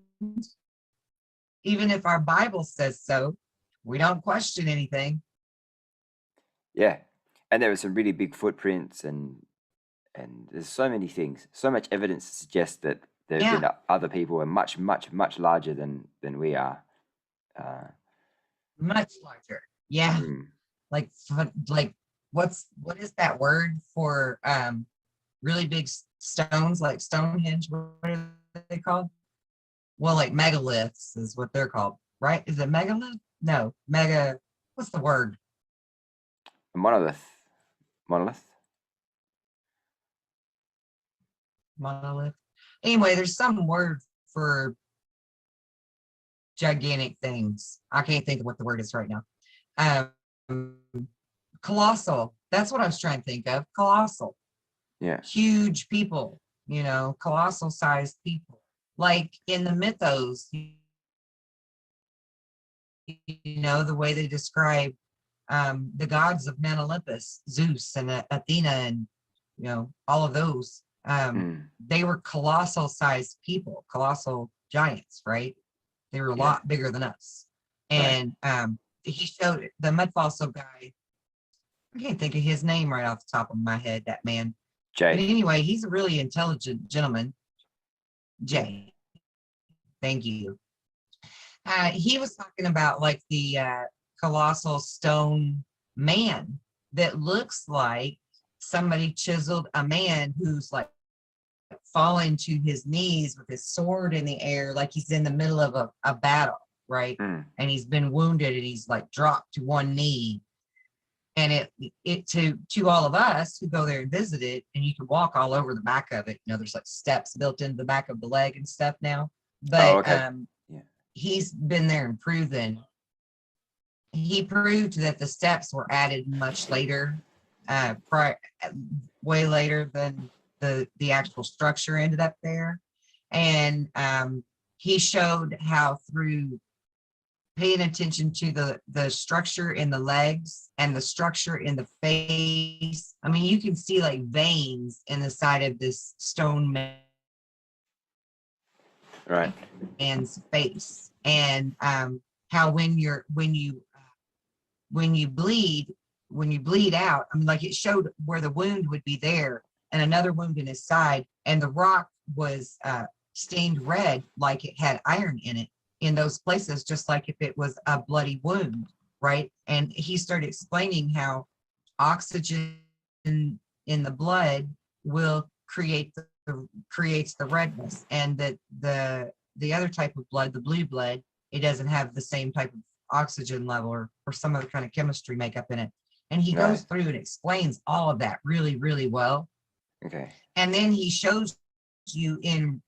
even if our Bible says so, we don't question anything. yeah, and there were some really big footprints, and there's so many things, so much evidence to suggest that there have Yeah, been other people and much, much, much larger than we are. Uh, much larger. Yeah, hmm. like what is that word for really big stones like Stonehenge? What are they called? Well, like megaliths is what they're called, right? Is it megalith? No, mega. What's the word? A monolith. Monolith. Anyway, there's some word for gigantic things. I can't think of what the word is right now. Um, colossal. That's what I was trying to think of. Colossal. Yeah. huge people, colossal sized people. Like in the mythos, the way they describe the gods of Mount Olympus, Zeus and Athena, and all of those. They were colossal sized people, colossal giants, right? They were a lot bigger than us. And he showed the mud fossil guy. I can't think of his name right off the top of my head, that man. Jay. But anyway, he's a really intelligent gentleman. Jay. Thank you. He was talking about like the colossal stone man that looks like somebody chiseled a man who's like fallen to his knees with his sword in the air, like he's in the middle of a battle, right? And he's been wounded and he's like dropped to one knee. And it to all of us who go there and visit it, and you can walk all over the back of it. There's like steps built into the back of the leg and stuff now. But he's been there and proven. He proved that the steps were added much later, way later than the actual structure ended up there. And he showed how through paying attention to the structure in the legs and the structure in the face. I mean, you can see like veins in the side of this stone man's face, and how when you bleed out, I mean, like it showed where the wound would be there and another wound in his side, and the rock was stained red like it had iron in it in those places, just like if it was a bloody wound, right? And he started explaining how oxygen in the blood will creates the redness, and that the other type of blood, the blue blood, it doesn't have the same type of oxygen level or some other kind of chemistry makeup in it. And he goes through and explains all of that really, really well. Okay. And then he shows you in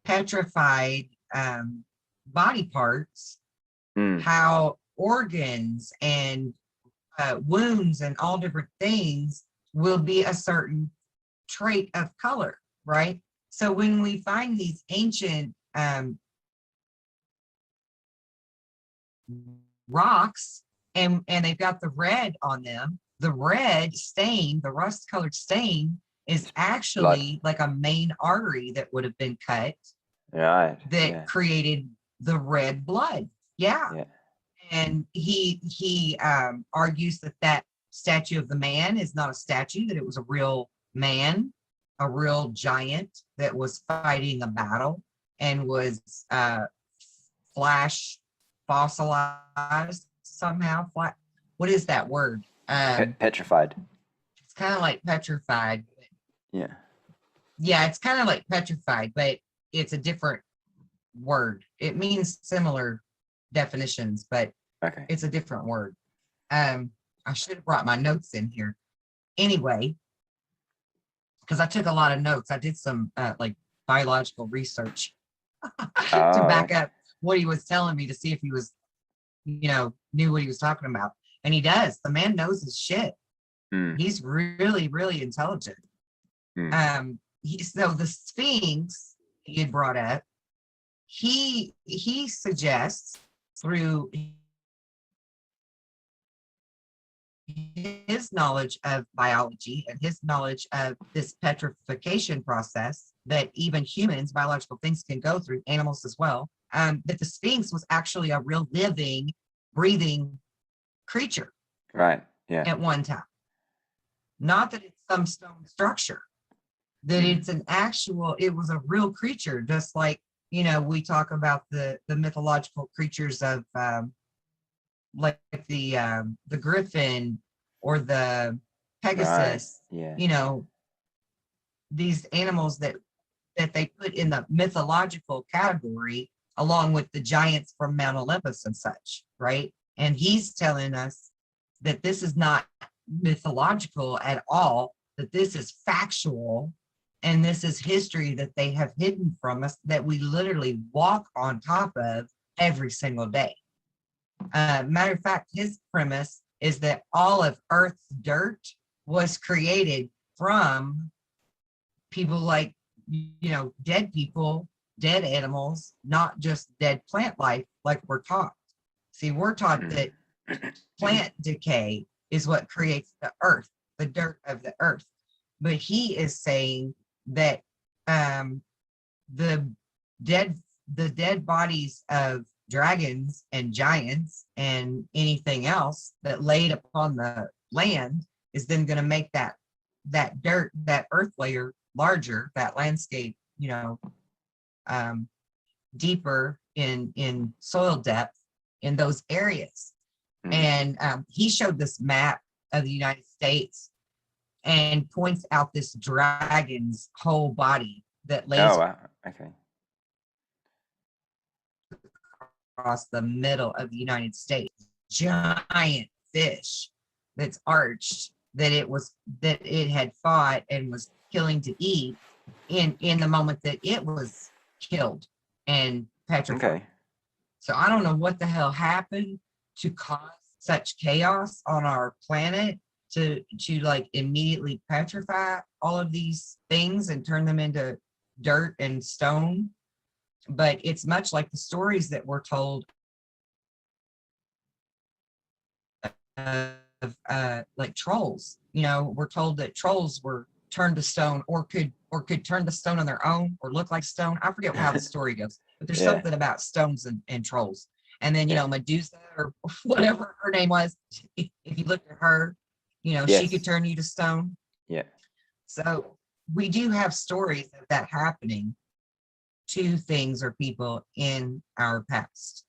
petrified body parts how organs and wounds and all different things will be a certain trait of color, right? So when we find these ancient rocks and they've got the red on them, the red stain, the rust colored stain, is actually like a main artery that would have been cut, that created the red blood. And he argues that statue of the man is not a statue, that it was a real man, a real giant that was fighting a battle and was fossilized somehow. What is that word? Petrified. It's kind of like petrified. It's kind of like petrified, but it's a different word. It means similar definitions, but it's a different word. I should have brought my notes in here. Anyway, because I took a lot of notes. I did some like biological research to back up what he was telling me, to see if he was, knew what he was talking about. And he does. The man knows his shit. He's really, really intelligent. So the Sphinx he had brought up, he suggests through his knowledge of biology and his knowledge of this petrification process that even humans, biological things, can go through, animals as well, that the Sphinx was actually a real living, breathing creature. At one time. Not that it's some stone structure, that it's an actual, it was a real creature, just like, we talk about the mythological creatures of like the griffin or the Pegasus, these animals that they put in the mythological category along with the giants from Mount Olympus and such, right? And he's telling us that this is not mythological at all, that this is factual, and this is history that they have hidden from us, that we literally walk on top of every single day. Matter of fact, his premise is that all of Earth's dirt was created from people like, dead people, dead animals, not just dead plant life like we're taught. See, we're taught that plant decay is what creates the earth, the dirt of the earth. But he is saying that the dead bodies of dragons and giants and anything else that laid upon the land is then going to make that dirt, that earth layer larger, that landscape, deeper in soil depth in those areas. And he showed this map of the United States and points out this dragon's whole body that lays Okay. across the middle of the United States. Giant fish that's arched, that it had fought and was killing to eat in the moment that it was killed and petrified. Okay. So I don't know what the hell happened to cause such chaos on our planet to like immediately petrify all of these things and turn them into dirt and stone. But it's much like the stories that we're told of like trolls. We're told that trolls were turned to stone or could turn to stone on their own or look like stone. I forget how the story goes, but there's something about stones and trolls. And then, Medusa or whatever her name was, if you look at her, she could turn you to stone. Yeah. So we do have stories of that happening to things or people in our past,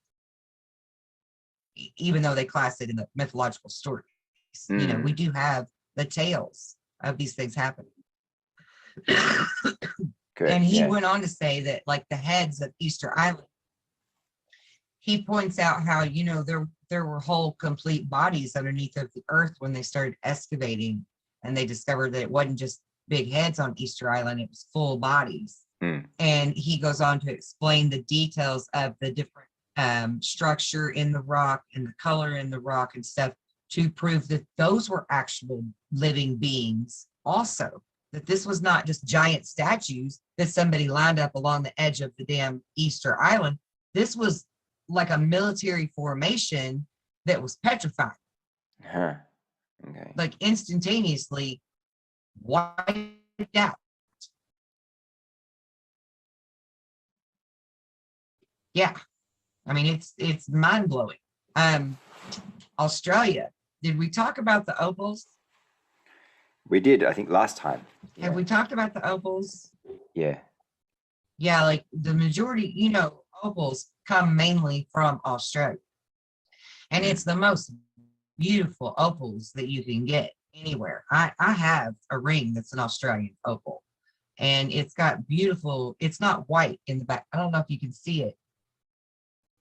even though they class it in the mythological stories. We do have the tales of these things happening. And he went on to say that, like the heads of Easter Island, he points out how, there were whole complete bodies underneath of the earth when they started excavating, and they discovered that it wasn't just big heads on Easter Island, it was full bodies. And he goes on to explain the details of the different structure in the rock and the color in the rock and stuff to prove that those were actual living beings also, that this was not just giant statues that somebody lined up along the edge of the damn Easter Island. This was like a military formation that was petrified. Okay. Like instantaneously wiped out. Yeah. I mean, it's mind-blowing. Australia. Did we talk about the opals? We did, I think, last time. Have we talked about the opals? Yeah. Yeah, like the majority, opals come mainly from Australia. And it's the most beautiful opals that you can get anywhere. I have a ring that's an Australian opal. And it's got beautiful, it's not white in the back. I don't know if you can see it.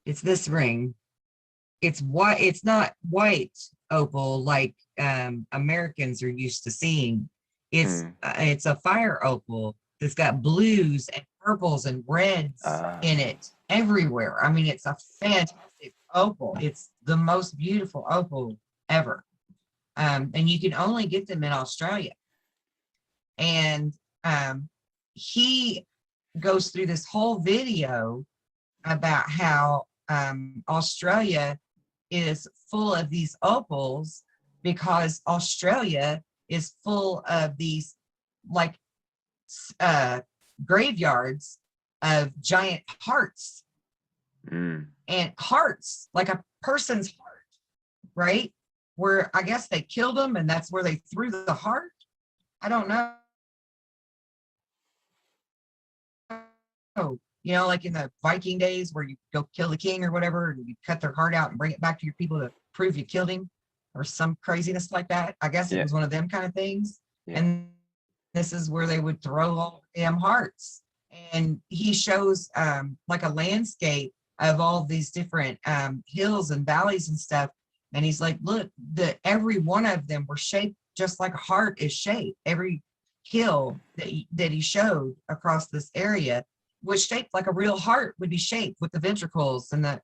It's this ring. It's white, it's not white opal like Americans are used to seeing. It's a fire opal that's got blues and purples and reds in it everywhere. I mean, it's a fantastic opal. It's the most beautiful opal ever. And you can only get them in Australia. And he goes through this whole video about how Australia is full of these opals because Australia is full of these like graveyards of giant hearts. And hearts, like a person's heart, right? Where I guess they killed them and that's where they threw the heart. I don't know. Like in the Viking days where you go kill the king or whatever, and you cut their heart out and bring it back to your people to prove you killed him or some craziness like that. I guess it was one of them kind of things. And this is where they would throw all the damn hearts. And he shows like a landscape of all these different hills and valleys and stuff. And he's like, look, every one of them were shaped just like a heart is shaped. Every hill that he showed across this area was shaped like a real heart would be shaped, with the ventricles and the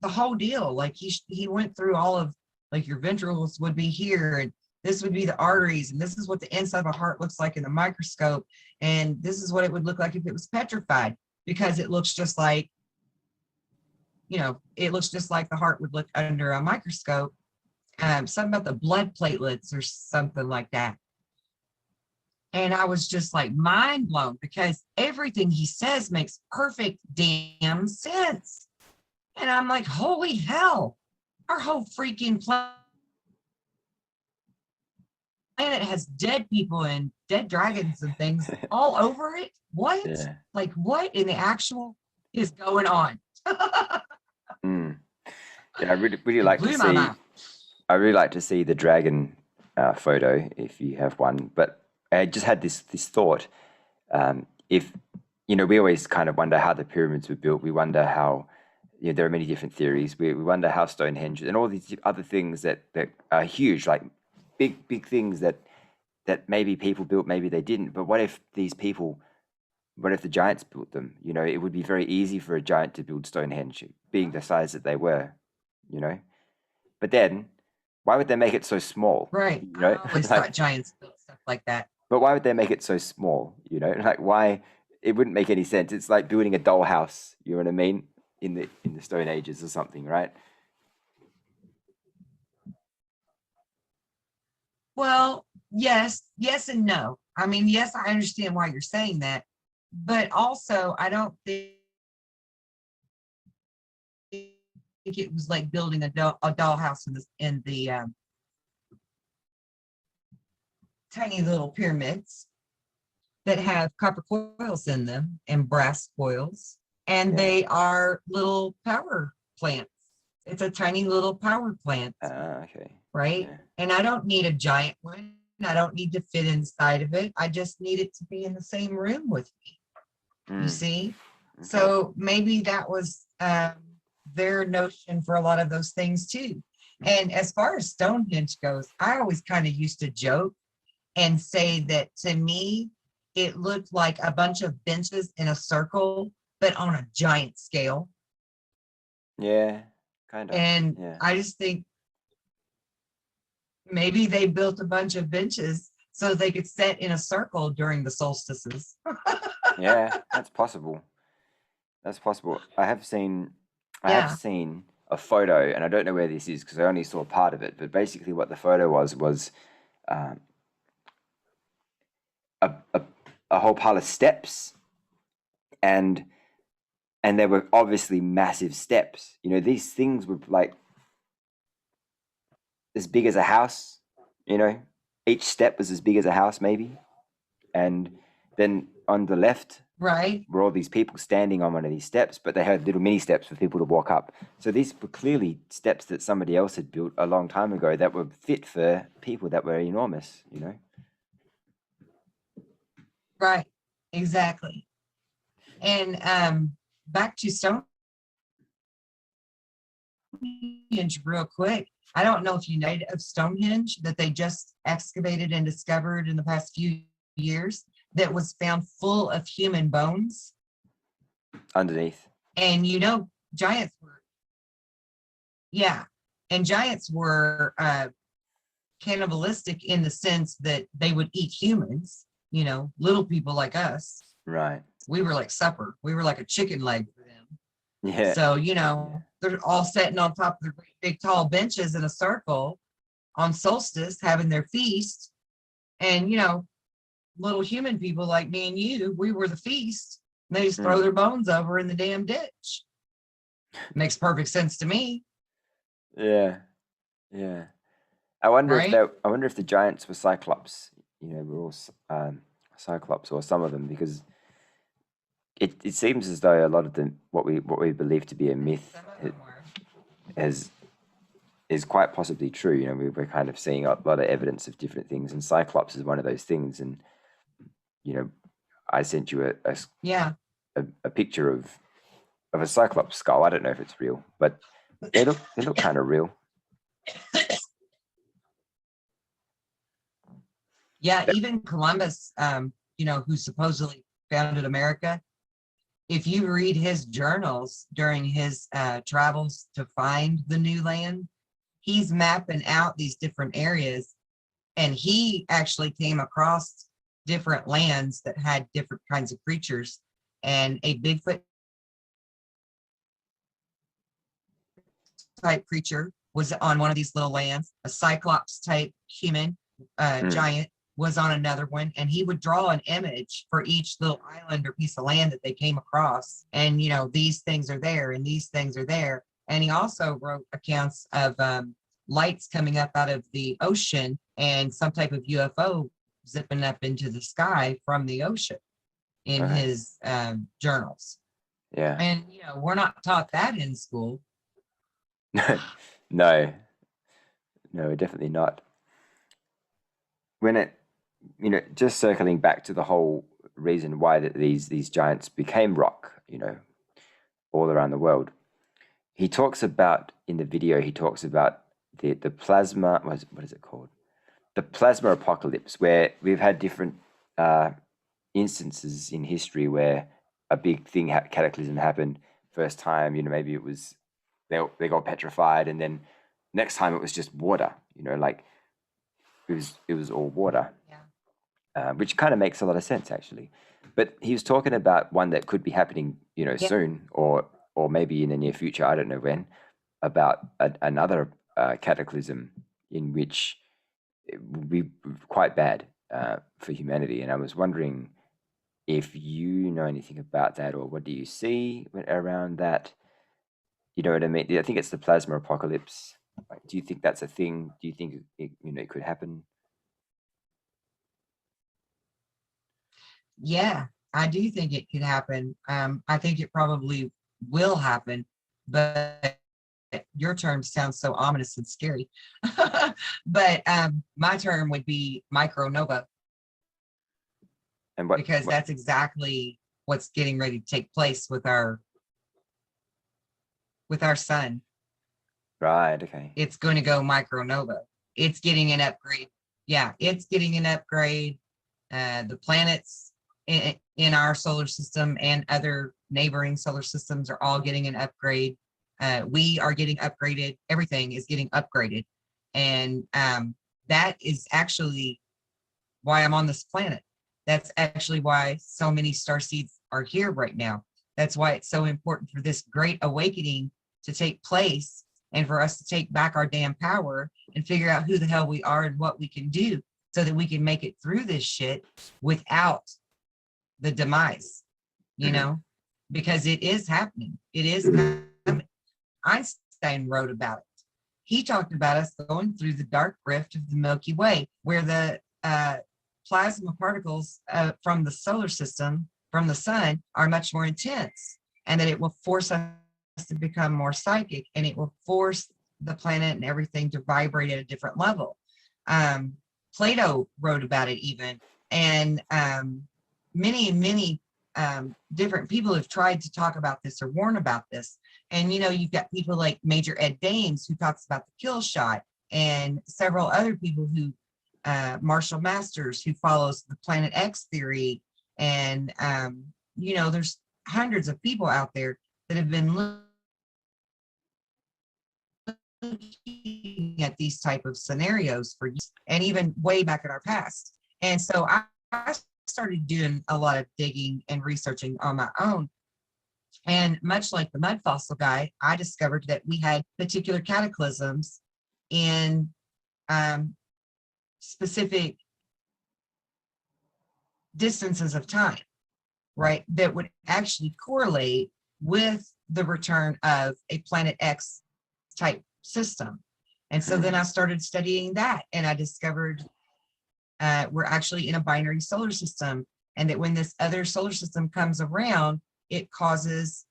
whole deal. Like he went through all of, like, your ventricles would be here and this would be the arteries, and this is what the inside of a heart looks like in the microscope, and this is what it would look like if it was petrified, because it looks just like, it looks just like the heart would look under a microscope. Something about the blood platelets or something like that. And I was just like mind blown, because everything he says makes perfect damn sense. And I'm like, holy hell, our whole freaking planet has dead people and dead dragons and things all over it. What? Yeah. Like, what in the actual is going on? Mm. Yeah, I really It like to blew my see. mind. I really like to see the dragon photo if you have one. But I just had this thought. If we always kind of wonder how the pyramids were built. We wonder how there are many different theories. We wonder how Stonehenge and all these other things that are huge, like big things that maybe people built, maybe they didn't. But what if the giants built them? It would be very easy for a giant to build Stonehenge, being the size that they were. But then, why would they make it so small? Right. I always thought giants built stuff like that. But why would they make it so small? Like why? It wouldn't make any sense. It's like building a dollhouse. You know what I mean? In the Stone Ages or something, right? Well, yes and no. I mean, yes, I understand why you're saying that, but also I don't think it was like building a dollhouse in the tiny little pyramids that have copper coils in them and brass coils, and they are little power plants. It's a tiny little power plant. Okay. Right? Yeah. And I don't need a giant one. I don't need to fit inside of it. I just need it to be in the same room with me. You see? Okay. So maybe that was their notion for a lot of those things too. And as far as Stonehenge goes, I always kind of used to joke and say that to me, it looked like a bunch of benches in a circle, but on a giant scale. Yeah, kind of. And Yeah. I just think maybe they built a bunch of benches so they could sit in a circle during the solstices. Yeah, that's possible. That's possible. I have seen a photo, and I don't know where this is because I only saw part of it. But basically, what the photo was um, a whole pile of steps, and there were obviously massive steps. These things were like as big as a house. Each step was as big as a house, maybe. And then on the left, right, were all these people standing on one of these steps, but they had little mini steps for people to walk up. So these were clearly steps that somebody else had built a long time ago that were fit for people that were enormous. Right, exactly. And back to Stonehenge real quick. I don't know if you know of Stonehenge that they just excavated and discovered in the past few years that was found full of human bones Underneath. And giants were, and giants were cannibalistic in the sense that they would eat humans, little people like us. Right. We were like supper. We were like a chicken leg for them. Yeah. So, they're all sitting on top of their great big tall benches in a circle on solstice having their feast. And, little human people like me and you, we were the feast. And they just throw their bones over in the damn ditch. Makes perfect sense to me. Yeah. Yeah. I wonder Right? if the giants were Cyclops. We're all Cyclops, or some of them, because it seems as though a lot of them, what we believe to be a myth, is quite possibly true. We're kind of seeing a lot of evidence of different things, and Cyclops is one of those things. And I sent you a picture of a Cyclops skull. I don't know if it's real, but they look kind of real. Yeah, even Columbus, who supposedly founded America, if you read his journals during his travels to find the new land, he's mapping out these different areas. And he actually came across different lands that had different kinds of creatures, and a Bigfoot type creature was on one of these little lands. A Cyclops type human giant was on another one, and he would draw an image for each little island or piece of land that they came across. And, you know, these things are there and these things are there. And he also wrote accounts of lights coming up out of the ocean and some type of UFO zipping up into the sky from the ocean in his journals. Yeah. And, you know, we're not taught that in school. No, definitely not. When it, you know, just circling back to the whole reason why that these giants became rock, you know, all around the world. He talks about in the video. He talks about the plasma. What is it called? The plasma apocalypse, where we've had different instances in history where a big thing, cataclysm happened. First time, you know, maybe it was they got petrified, and then next time it was just water. You know, like it was all water. Yeah. Which kind of makes a lot of sense, actually. But he was talking about one that could be happening, you know, soon, or maybe in the near future. I don't know when. About another cataclysm in which it would be quite bad for humanity. And I was wondering if you know anything about that, or what do you see around that? You know what I mean? I think it's the plasma apocalypse. Like, do you think that's a thing? Do you think it could happen? Yeah, I do think it could happen. I think it probably will happen, but your term sounds so ominous and scary. But my term would be micronova, And because that's exactly what's getting ready to take place with our sun. Right. Okay. It's going to go micronova. It's getting an upgrade. Yeah, it's getting an upgrade. The planets in our solar system and other neighboring solar systems are all getting an upgrade. We are getting upgraded. Everything is getting upgraded. And that is actually why I'm on this planet. That's actually why so many starseeds are here right now. That's why it's so important for this great awakening to take place, and for us to take back our damn power and figure out who the hell we are and what we can do, so that we can make it through this shit without the demise, you know, because it is happening. It is coming. Einstein wrote about it. He talked about us going through the dark rift of the Milky Way, where the plasma particles from the solar system, from the sun, are much more intense, and that it will force us to become more psychic, and it will force the planet and everything to vibrate at a different level. Plato wrote about it even, and many different people have tried to talk about this or warn about this. And, you know, you've got people like Major Ed Dames, who talks about the kill shot, and several other people who, Marshall Masters, who follows the Planet X theory. And, you know, there's hundreds of people out there that have been looking at these type of scenarios for years, and even way back in our past. And so I started doing a lot of digging and researching on my own. And much like the mud fossil guy, I discovered that we had particular cataclysms in specific distances of time, right, that would actually correlate with the return of a Planet X type system. And so then I started studying that, and I discovered we're actually in a binary solar system, and that when this other solar system comes around, it causes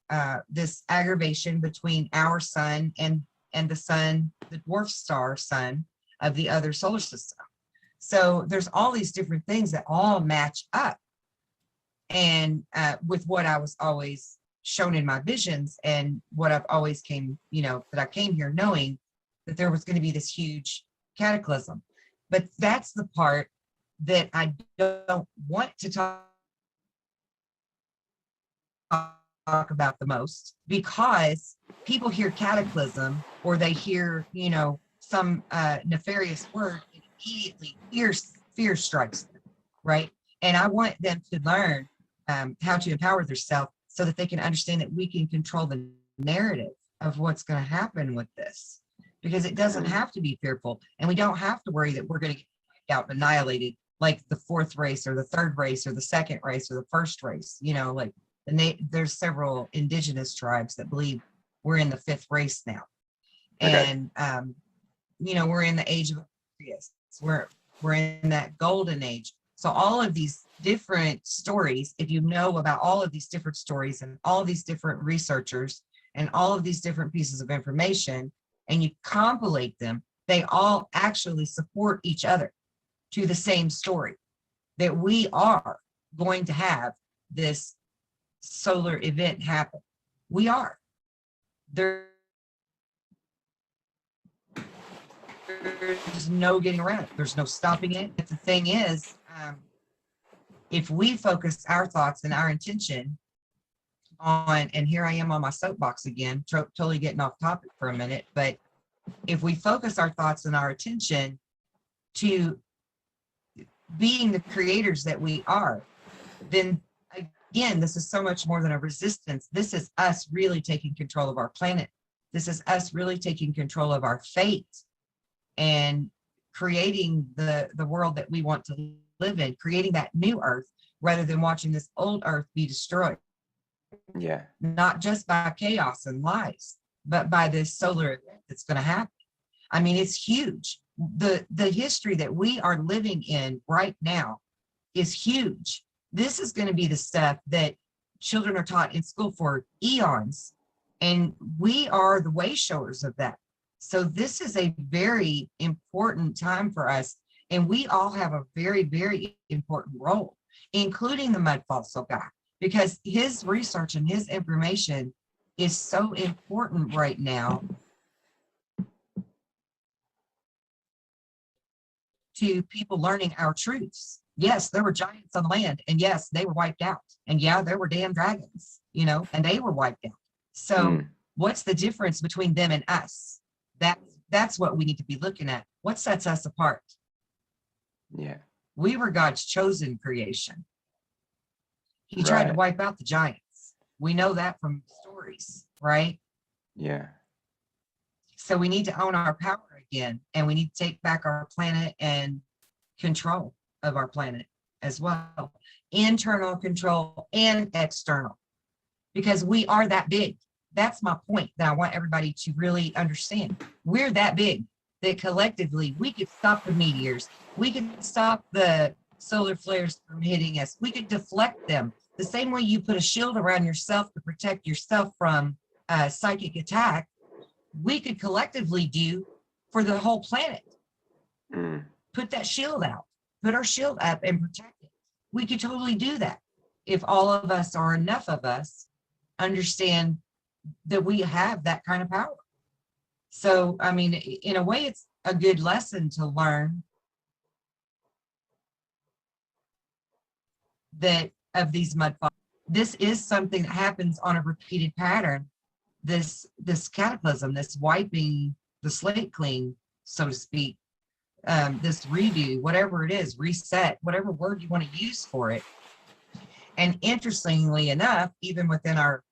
this aggravation between our sun and the sun, the dwarf star sun of the other solar system. So there's all these different things that all match up, and with what I was always shown in my visions, and what I've always came, you know, that I came here knowing that there was going to be this huge cataclysm. But that's the part that I don't want to talk about the most, because people hear cataclysm, or they hear, you know, some nefarious word, immediately fear strikes them, right? And I want them to learn how to empower themselves so that they can understand that we can control the narrative of what's going to happen with this, because it doesn't have to be fearful, and we don't have to worry that we're going to get out annihilated like the fourth race or the third race or the second race or the first race. Like there's several indigenous tribes that believe we're in the fifth race now. Okay. And we're in the age of Aquarius. We're in that golden age. So all of these different stories, if you know about all of these different stories and all of these different researchers and all of these different pieces of information, and you compilate them, they all actually support each other to the same story, that we are going to have this solar event happen. We are. There's no getting around it. There's no stopping it. But the thing is, if we focus our thoughts and our intention on, and here I am on my soapbox again, totally getting off topic for a minute, but if we focus our thoughts and our attention to being the creators that we are, then again, this is so much more than a resistance. This is us really taking control of our planet. This is us really taking control of our fate and creating the world that we want to live in, creating that new earth rather than watching this old earth be destroyed. Yeah. Not just by chaos and lies, but by this solar event that's going to happen. I mean, it's huge. The history that we are living in right now is huge. This is going to be the stuff that children are taught in school for eons, and we are the way showers of that. So this is a very important time for us, and we all have a very, very important role, including the mud fossil guy, because his research and his information is so important right now to people learning our truths. Yes, there were giants on the land, and yes, they were wiped out. And yeah, there were damn dragons, and they were wiped out. So what's the difference between them and us? That's what we need to be looking at. What sets us apart? Yeah. We were God's chosen creation. He tried to wipe out the giants. We know that from stories, right? Yeah. So we need to own our power again, and we need to take back our planet and control of our planet as well. Internal control and external, because we are that big. That's my point that I want everybody to really understand. We're that big that collectively we could stop the meteors. We could stop the solar flares from hitting us. We could deflect them. The same way you put a shield around yourself to protect yourself from a psychic attack, we could collectively do for the whole planet. Put that shield out, put our shield up and protect it. We could totally do that if all of us, or enough of us, understand that we have that kind of power. So, I mean, in a way, it's a good lesson to learn that of these mud falls. This is something that happens on a repeated pattern. This cataclysm, this wiping the slate clean, so to speak, this redo, whatever it is, reset, whatever word you want to use for it. And interestingly enough, even within our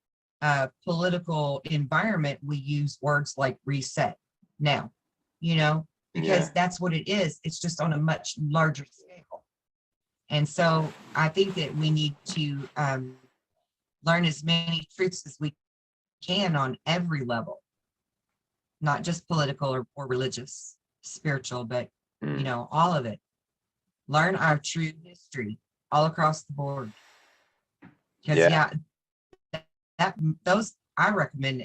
political environment, we use words like reset now, because that's what it is. It's just on a much larger scale. And so I think that we need to learn as many truths as we can on every level, not just political or religious, spiritual, but all of it. Learn our true history all across the board. Because those I recommend.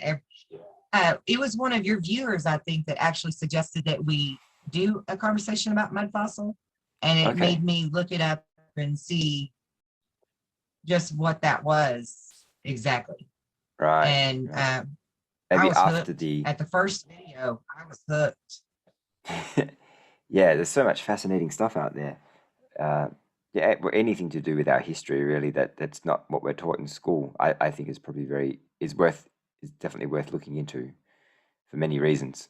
It was one of your viewers, I think, that actually suggested that we do a conversation about mud fossil, and it made me look it up and see just what that was exactly. Right. And maybe I was after hooked. At the first video, I was hooked. Yeah, there's so much fascinating stuff out there. Anything to do with our history, really, that's not what we're taught in school, I think is probably is definitely worth looking into for many reasons.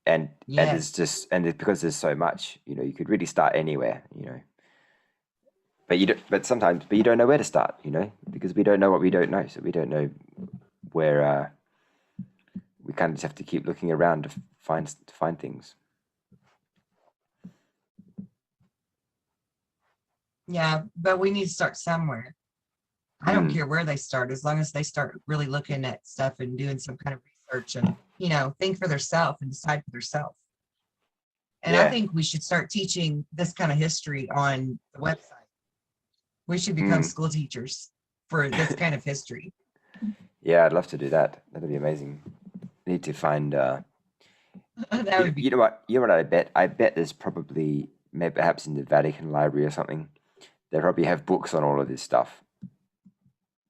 and Yes. it's just because there's so much, you could really start anywhere, but you don't know where to start, because we don't know what we don't know, so we don't know where. We kind of just have to keep looking around to find things. Yeah, but we need to start somewhere. I don't care where they start, as long as they start really looking at stuff and doing some kind of research and, think for themselves and decide for themselves. And I Yeah. think we should start teaching this kind of history on the website. We should become school teachers for this kind of history. Yeah, I'd love to do that. That'd be amazing. Need to find. That would be. You know what? You know what I bet? I bet there's probably, maybe perhaps in the Vatican Library or something, they probably have books on all of this stuff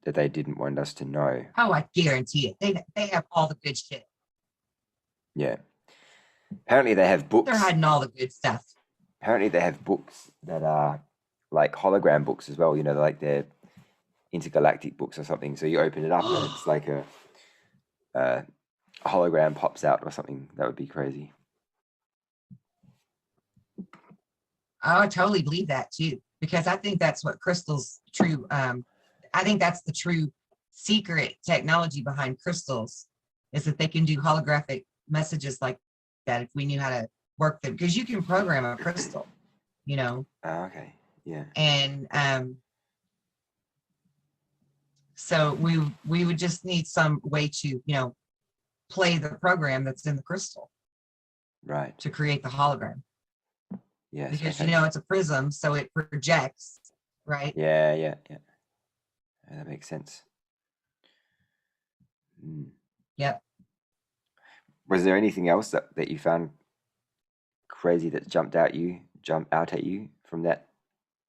that they didn't want us to know. Oh, I guarantee it. They have all the good shit. Yeah. Apparently they have books. They're hiding all the good stuff. Apparently they have books that are like hologram books as well. Like they're intergalactic books or something. So you open it up and it's like a hologram pops out or something. That would be crazy. I totally believe that too, because I think that's what crystals true. I think that's the true secret technology behind crystals, is that they can do holographic messages like that if we knew how to work them, because you can program a crystal, Oh, okay. Yeah. and so we would just need some way to play the program that's in the crystal, Right. to create the hologram. Yes. Because Okay. it's a prism, so it projects, right? Yeah. That makes sense. Yep. Was there anything else that you found crazy that jumped out at you from that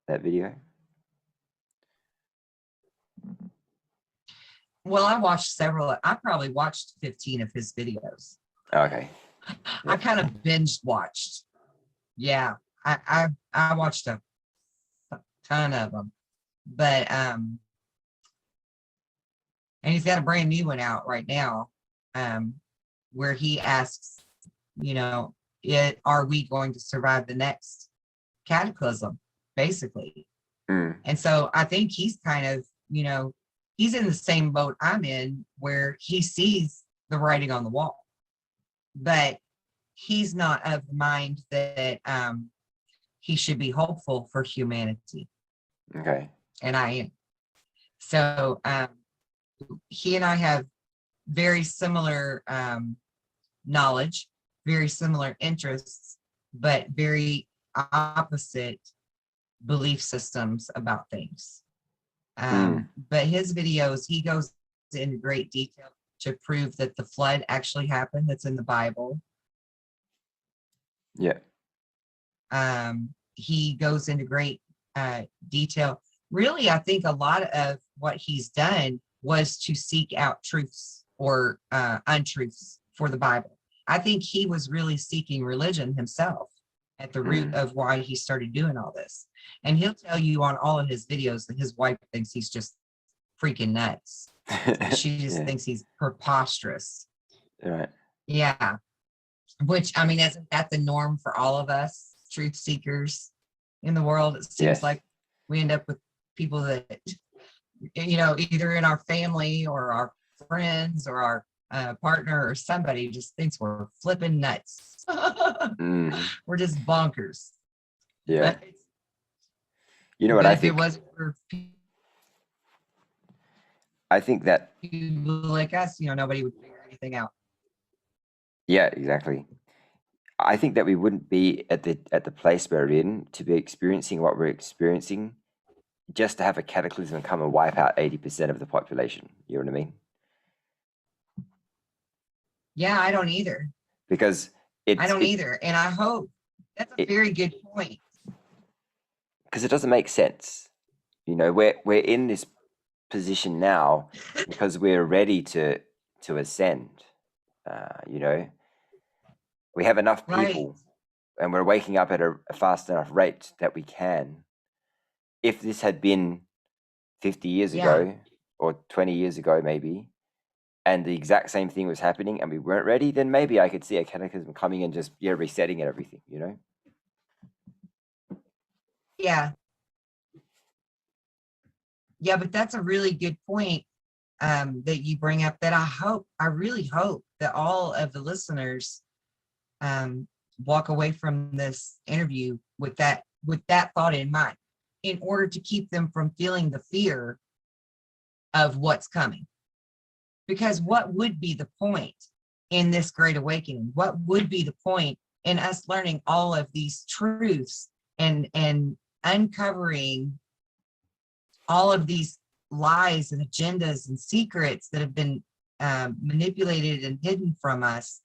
video? Well, I watched several. I probably watched 15 of his videos. Okay. I kind of binge watched. Yeah, I watched a ton of them, but and he's got a brand new one out right now, where he asks, are we going to survive the next cataclysm, basically? And so I think he's kind of, he's in the same boat I'm in, where he sees the writing on the wall, but he's not of the mind that he should be hopeful for humanity. Okay. And I am. So he and I have very similar knowledge, very similar interests, but very opposite belief systems about things. But his videos, he goes into great detail to prove that the flood actually happened, that's in the Bible. Yeah. He goes into great detail. Really, I think a lot of what he's done was to seek out truths or untruths for the Bible. I think he was really seeking religion himself at the root of why he started doing all this. And he'll tell you on all of his videos that his wife thinks he's just freaking nuts. She just thinks he's preposterous. Right. Yeah. Which, I mean, isn't that the norm for all of us truth seekers in the world? It seems like we end up with people that, either in our family or our friends or our partner or somebody just thinks we're flipping nuts. We're just bonkers. Yeah. But, What I if think? it wasn't for I think that people like us, nobody would figure anything out. Yeah, exactly. I think that we wouldn't be at the place we're in to be experiencing what we're experiencing just to have a cataclysm come and wipe out 80% of the population. You know what I mean? Yeah, I don't either. Because I don't either. And I hope that's a very good point. Because it doesn't make sense. We're in this position now because we're ready to ascend. We have enough people, and we're waking up at a fast enough rate that we can. If this had been 50 years ago or 20 years ago, maybe, and the exact same thing was happening and we weren't ready, then maybe I could see a cataclysm coming and just resetting everything, you know? Yeah. Yeah, but that's a really good point that you bring up, that I really hope that all of the listeners walk away from this interview with that thought in mind, in order to keep them from feeling the fear of what's coming. Because what would be the point in this great awakening? What would be the point in us learning all of these truths and uncovering all of these lies and agendas and secrets that have been manipulated and hidden from us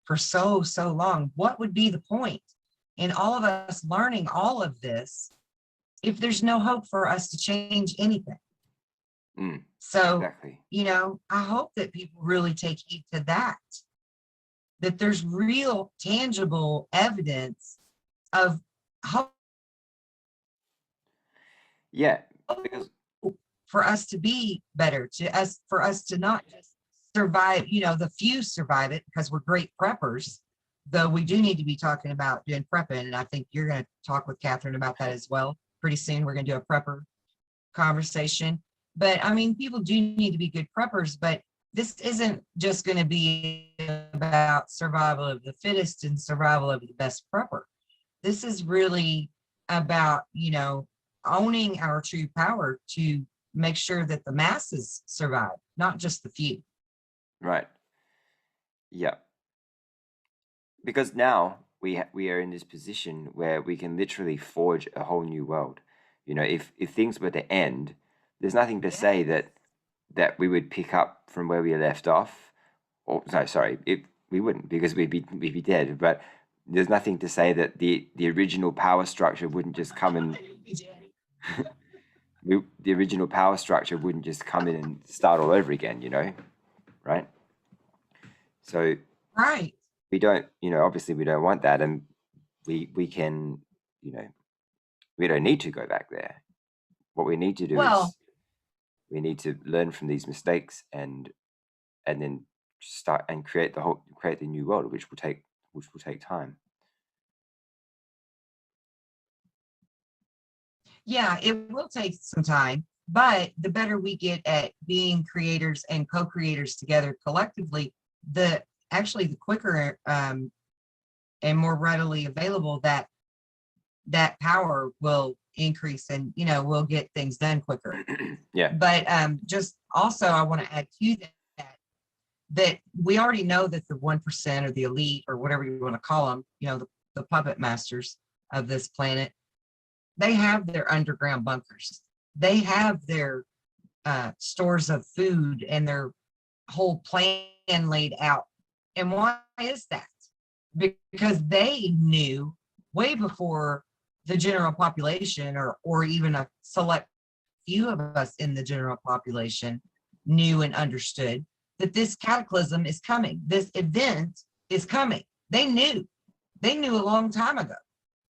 for so long? What would be the point in all of us learning all of this if there's no hope for us to change anything? So, Exactly. I hope that people really take heed to that there's real tangible evidence of hope. Yeah, because For us to be better, for us to not just survive, the few survive it because we're great preppers, though we do need to be talking about doing prepping. And I think you're going to talk with Catherine about that as well. Pretty soon we're going to do a prepper conversation. But I mean, people do need to be good preppers, but this isn't just going to be about survival of the fittest and survival of the best prepper. This is really about, owning our true power to make sure that the masses survive, not just the few. Right. Yeah. Because now we are in this position where we can literally forge a whole new world. If things were to end, there's nothing to say that we would pick up from where we left off. Or no, sorry, we wouldn't, because we'd be dead. But there's nothing to say that the original power structure wouldn't just come and the original power structure wouldn't just come in and start all over again, right? So Right. we don't, obviously we don't want that, and we can, we don't need to go back there. What we need to do is we need to learn from these mistakes and then start and create the new world, which will take time. Yeah, it will take some time, but the better we get at being creators and co-creators together collectively, the quicker and more readily available that power will increase, and we'll get things done quicker. Yeah. But just also, I want to add to that we already know that the 1% or the elite, or whatever you want to call them, the puppet masters of this planet, they have their underground bunkers. They have their stores of food and their whole plan laid out. And why is that? Because they knew way before the general population, or even a select few of us in the general population knew and understood that this cataclysm is coming. This event is coming. They knew a long time ago.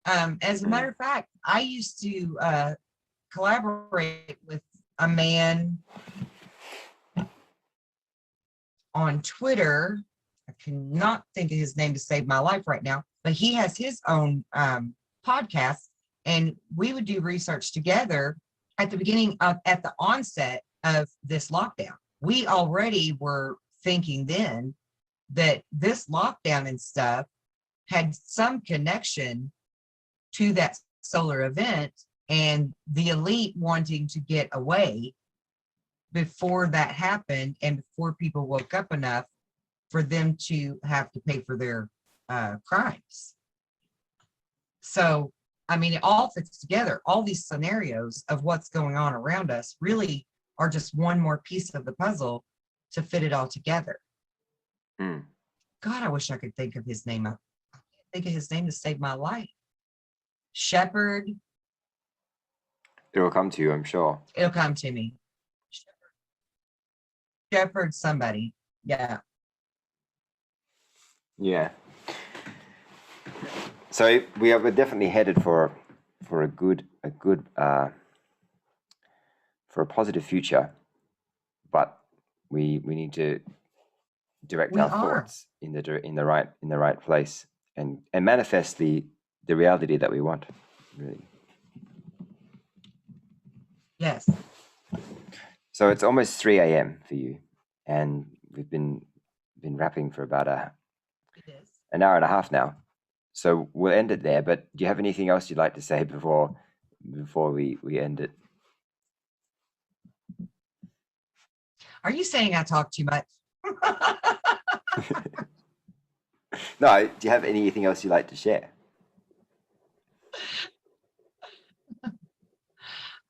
As a matter of fact, I used to collaborate with a man on Twitter. I cannot think of his name to save my life right now, but he has his own podcast, and we would do research together at the onset of this lockdown. We already were thinking then that this lockdown and stuff had some connection to that solar event, and the elite wanting to get away before that happened and before people woke up enough for them to have to pay for their crimes. So, I mean, it all fits together. All these scenarios of what's going on around us really are just one more piece of the puzzle to fit it all together. God, I wish I could think of his name. I can't think of his name to save my life. Shepherd. It'll come to you, I'm sure. It'll come to me. Shepherd somebody. Yeah. Yeah. So we're definitely headed for a good for a positive future, but we need to direct We our are. thoughts in the right place, and manifest the reality that we want, really. Yes. So it's almost 3 a.m. for you, and we've been rapping for about It is. an hour and a half now. So we'll end it there. But do you have anything else you'd like to say before we end it? Are you saying I talk too much? No. Do you have anything else you'd like to share?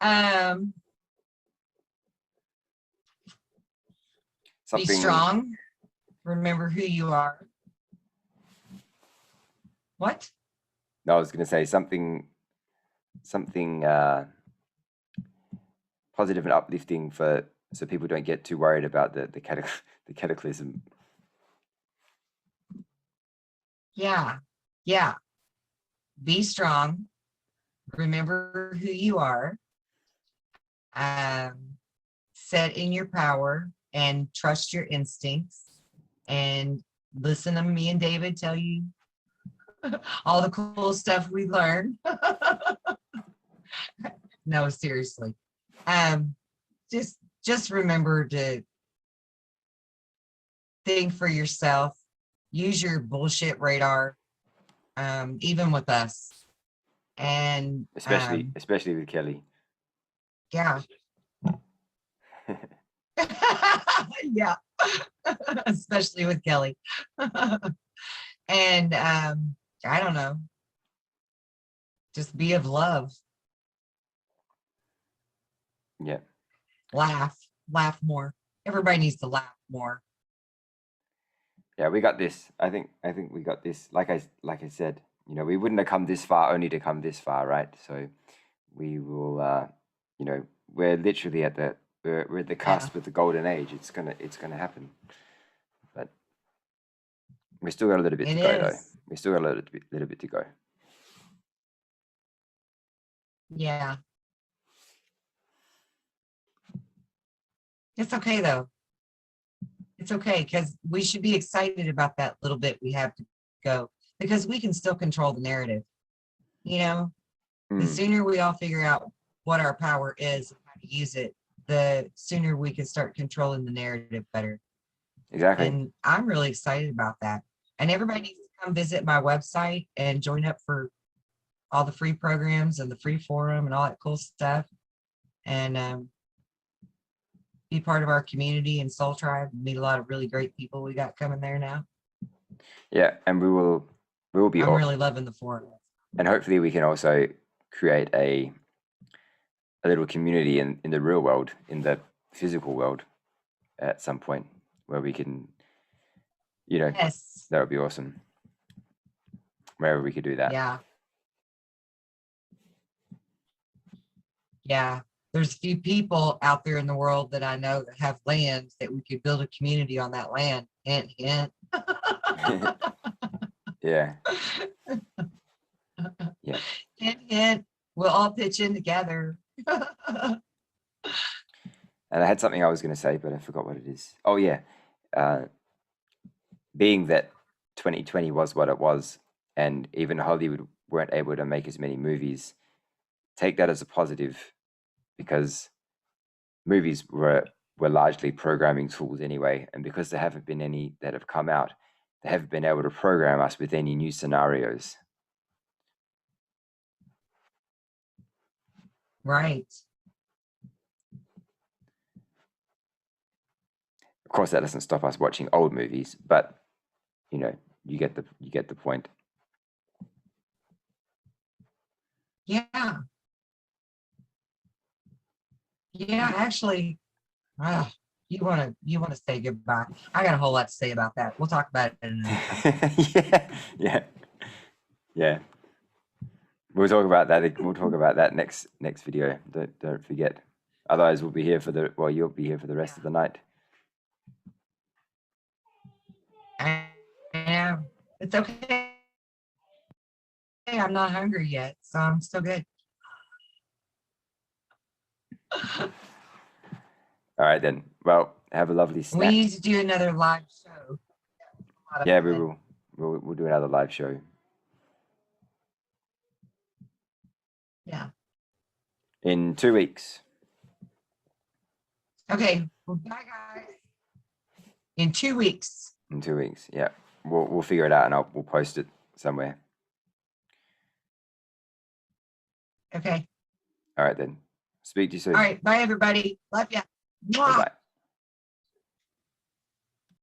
Be Something. strong. Remember who you are. What? No, I was going to say something positive and uplifting so people don't get too worried about the cataclysm. Yeah. Yeah. Be strong. Remember who you are. Set in your power and trust your instincts, and listen to me and David tell you all the cool stuff we learned. No, seriously. Just remember to think for yourself. Use your bullshit radar, even with us. And especially with Kelly. yeah. Yeah. Especially with Kelly. And I don't know. Just be of love. Yeah. Laugh more. Everybody needs to laugh more. Yeah, we got this. I think we got this. Like I said, we wouldn't have come this far only to come this far, right? So we will. We're literally at we're at the cusp of the golden age. It's gonna happen. But we still got a little bit to go, though. We still got a little bit to go. Yeah. It's okay though. It's okay, because we should be excited about that little bit we have to go, because we can still control the narrative. The sooner we all figure out what our power is and how to use it, the sooner we can start controlling the narrative better. Exactly. And I'm really excited about that. And everybody needs to come visit my website and join up for all the free programs and the free forum and all that cool stuff. And be part of our community and Soul Tribe. Meet a lot of really great people we got coming there now. Yeah, and we will be. I'm really loving the forum. And hopefully we can also create a little community in the real world, in the physical world, at some point, where we can, Yes. That would be awesome. Wherever we could do that. Yeah. Yeah. There's a few people out there in the world that I know that have land that we could build a community on that land. Hint, hint. Yeah. Yeah. Hint, hint. We'll all pitch in together. And I had something I was going to say, but I forgot what it is. Oh, yeah. Being that 2020 was what it was, and even Hollywood weren't able to make as many movies, take that as a positive, because movies were largely programming tools anyway, and because there haven't been any that have come out, they haven't been able to program us with any new scenarios. Right. Of course, that doesn't stop us watching old movies, but you get the point. Yeah. Yeah, actually, you want to say goodbye. I got a whole lot to say about that. We'll talk about it in another time. Yeah. We'll talk about that. We'll talk about that next video. Don't forget. Otherwise, we'll be here you'll be here for the rest of the night. Yeah, it's okay. I'm not hungry yet, so I'm still good. All right then. Well, have a lovely We snack. need to do another live show. A lot of Yeah, we fun. will. We'll do another live show. Yeah. In 2 weeks. Okay. Well, bye, guys. In 2 weeks. In 2 weeks. Yeah. We'll figure it out and we'll post it somewhere. Okay. All right then. Speak to you soon. All right. Bye, everybody. Love ya. Mwah. Bye-bye.